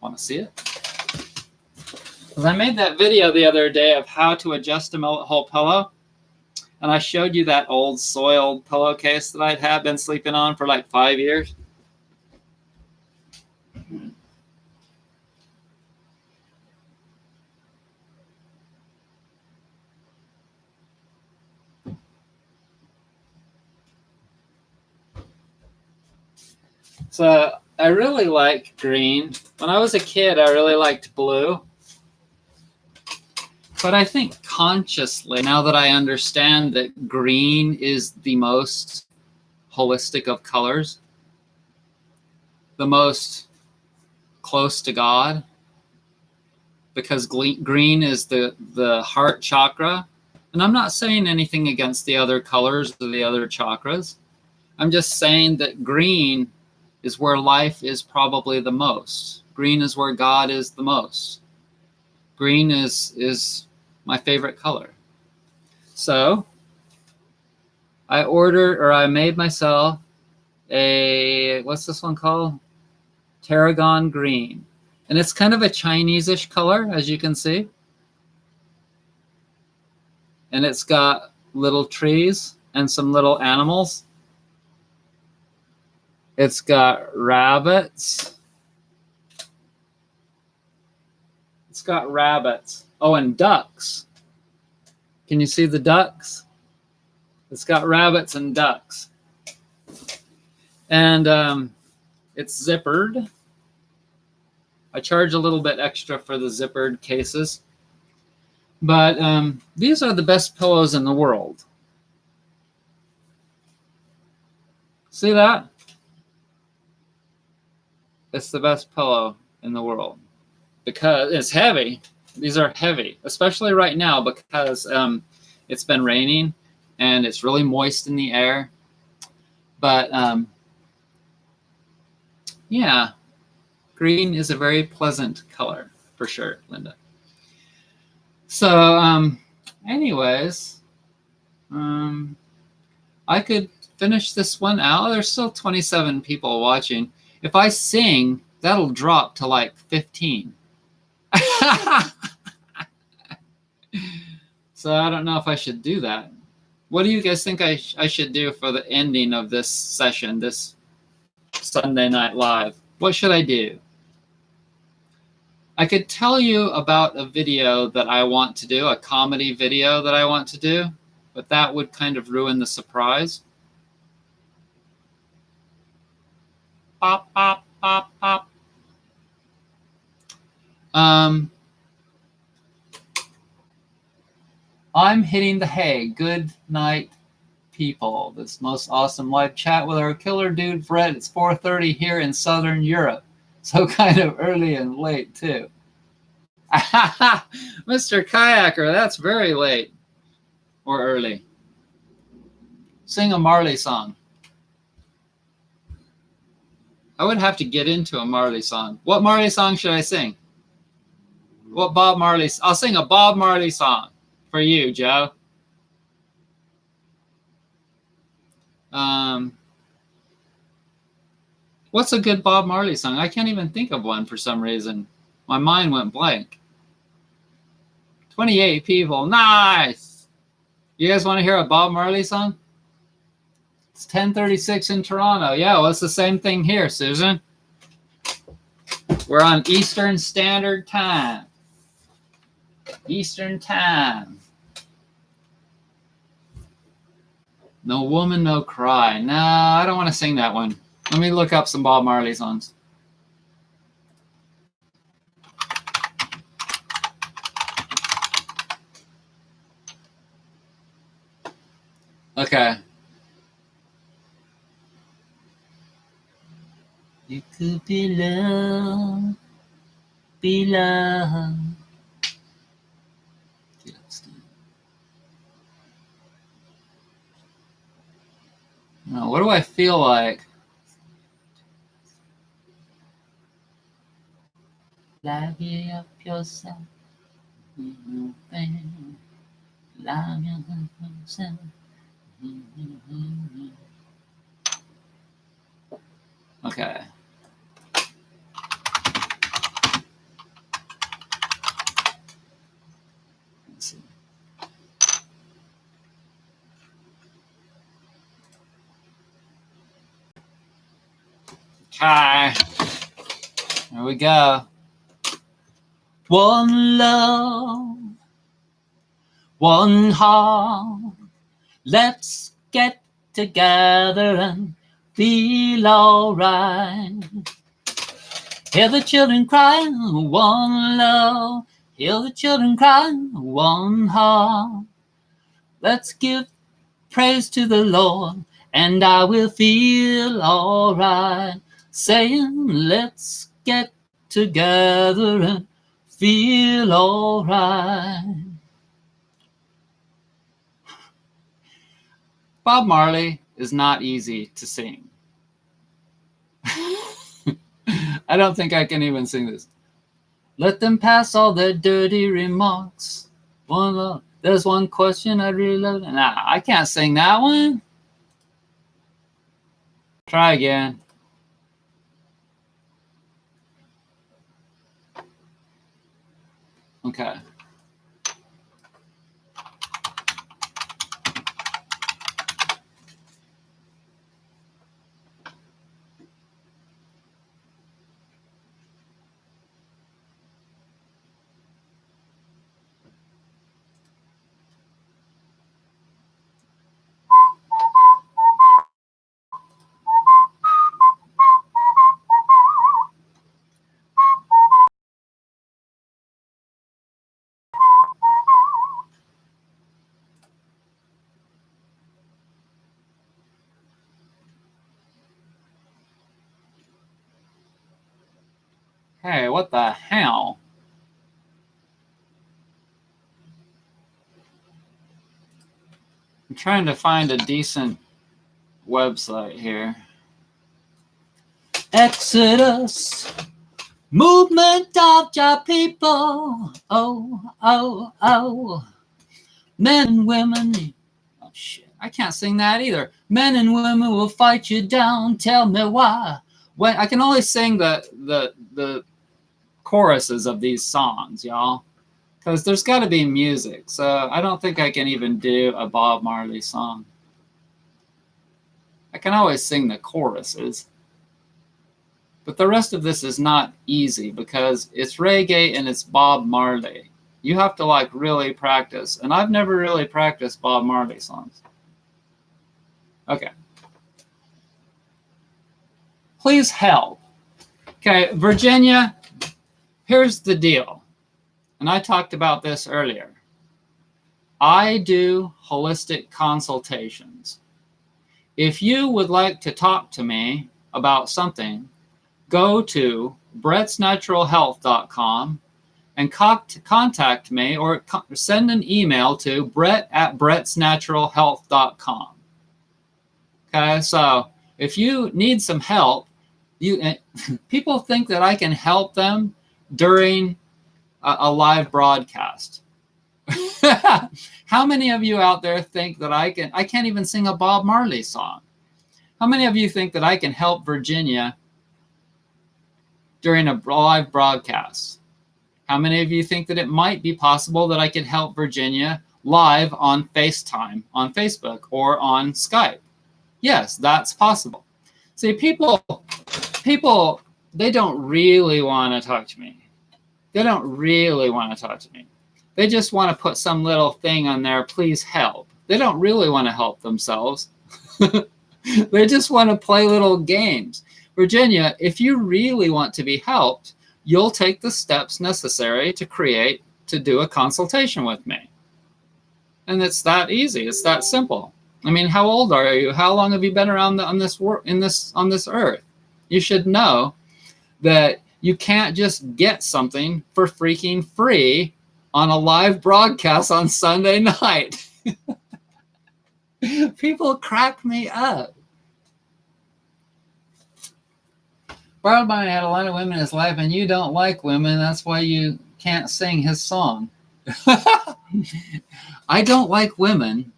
Want to see it? Because I made that video the other day of how to adjust a whole pillow. And I showed you that old soiled pillowcase that I'd been sleeping on for like 5 years. So I really like green. When I was a kid, I really liked blue. But I think consciously, now that I understand that green is the most holistic of colors, the most close to God, because green is the heart chakra. And I'm not saying anything against the other colors or the other chakras. I'm just saying that green is where life is probably the most. Green is where God is the most. Green is my favorite color. So I made myself a, what's this one called? Tarragon green. And it's kind of a Chinese-ish color, as you can see. And it's got little trees and some little animals. It's got rabbits. It's got rabbits. Oh, and ducks. Can you see the ducks? It's got rabbits and ducks. And it's zippered. I charge a little bit extra for the zippered cases. But these are the best pillows in the world. See that? It's the best pillow in the world because it's heavy. These are heavy, especially right now because it's been raining and it's really moist in the air. But yeah, green is a very pleasant color for sure, Linda. So anyways, I could finish this one out. There's still 27 people watching. If I sing, that'll drop to like 15. So I don't know if I should do that. What do you guys think I should do for the ending of this session, this Sunday Night Live? What should I do? I could tell you about a video that I want to do, a comedy video that I want to do, but that would kind of ruin the surprise. Pop, pop, pop, pop. I'm hitting the hay. Good night, people. This most awesome live chat with our killer dude, Fred. It's 4:30 here in Southern Europe. So kind of early and late, too. Mr. Kayaker, that's very late or early. Sing a Marley song. I would have to get into a Marley song. What Marley song should I sing? What Bob Marley? I'll sing a Bob Marley song for you, Joe. What's a good Bob Marley song? I can't even think of one for some reason. My mind went blank. 28 people. Nice. You guys want to hear a Bob Marley song? It's 10:36 in Toronto. Yeah, well, it's the same thing here, Susan. We're on Eastern Standard Time. Eastern Time. No Woman, No Cry. No, I don't want to sing that one. Let me look up some Bob Marley songs. Okay. You could be loved, be loved. Now, what do I feel like? Live up yourself. Okay. Let's see. Okay. There we go. One love, one heart. Let's get together and feel alright. Hear the children cry, one love. Hear the children cry, one heart. Let's give praise to the Lord, and I will feel alright. Saying, let's get together and feel alright. Bob Marley is not easy to sing. I don't think I can even sing this. Let them pass all their dirty remarks. There's one question I really love. Nah, I can't sing that one. Try again. Okay. Hey, what the hell? I'm trying to find a decent website here. Exodus, movement of your people. Oh, oh, oh. Men and women. Oh, shit. I can't sing that either. Men and women will fight you down. Tell me why. When I can only sing the choruses of these songs, y'all, because there's got to be music. So I don't think I can even do a Bob Marley song. I can always sing the choruses, but the rest of this is not easy because it's reggae and it's Bob Marley. You have to like really practice, and I've never really practiced Bob Marley songs. Okay. Please help. Okay, Virginia, here's the deal, and I talked about this earlier. I do holistic consultations. If you would like to talk to me about something, go to brettsnaturalhealth.com and contact me or send an email to brett@brettsnaturalhealth.com. Okay, so if you need some help, people think that I can help them during a live broadcast. How many of you out there think that I can't even sing a Bob Marley song? How many of you think that I can help Virginia during a live broadcast? How many of you think that it might be possible that I could help Virginia live on FaceTime, on Facebook, or on Skype? Yes, that's possible. See, people, they don't really want to talk to me. They don't really want to talk to me. They just want to put some little thing on there, please help. They don't really want to help themselves. They just want to play little games. Virginia, if you really want to be helped, you'll take the steps necessary to do a consultation with me. And it's that easy. It's that simple. I mean, how old are you? How long have you been around on this earth? You should know that you can't just get something for freaking free on a live broadcast on Sunday night. People crack me up. Broadband had a lot of women in his life, and you don't like women. That's why you can't sing his song. I don't like women.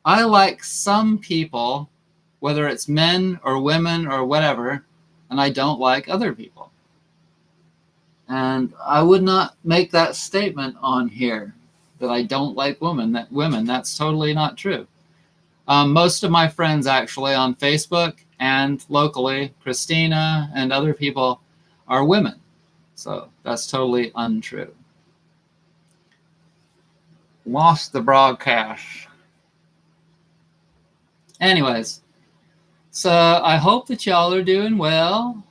I like some people, whether it's men or women or whatever, and I don't like other people. And I would not make that statement on here that I don't like women. That's totally not true. Most of my friends actually on Facebook and locally, Christina and other people, are women. So that's totally untrue. Lost the broadcast. Anyways, so I hope that y'all are doing well.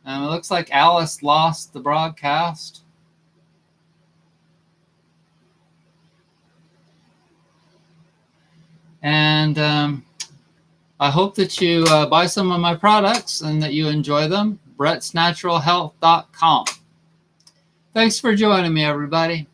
It looks like Alice lost the broadcast. And I hope that you buy some of my products and that you enjoy them. brettsnaturalhealth.com. Thanks for joining me, everybody.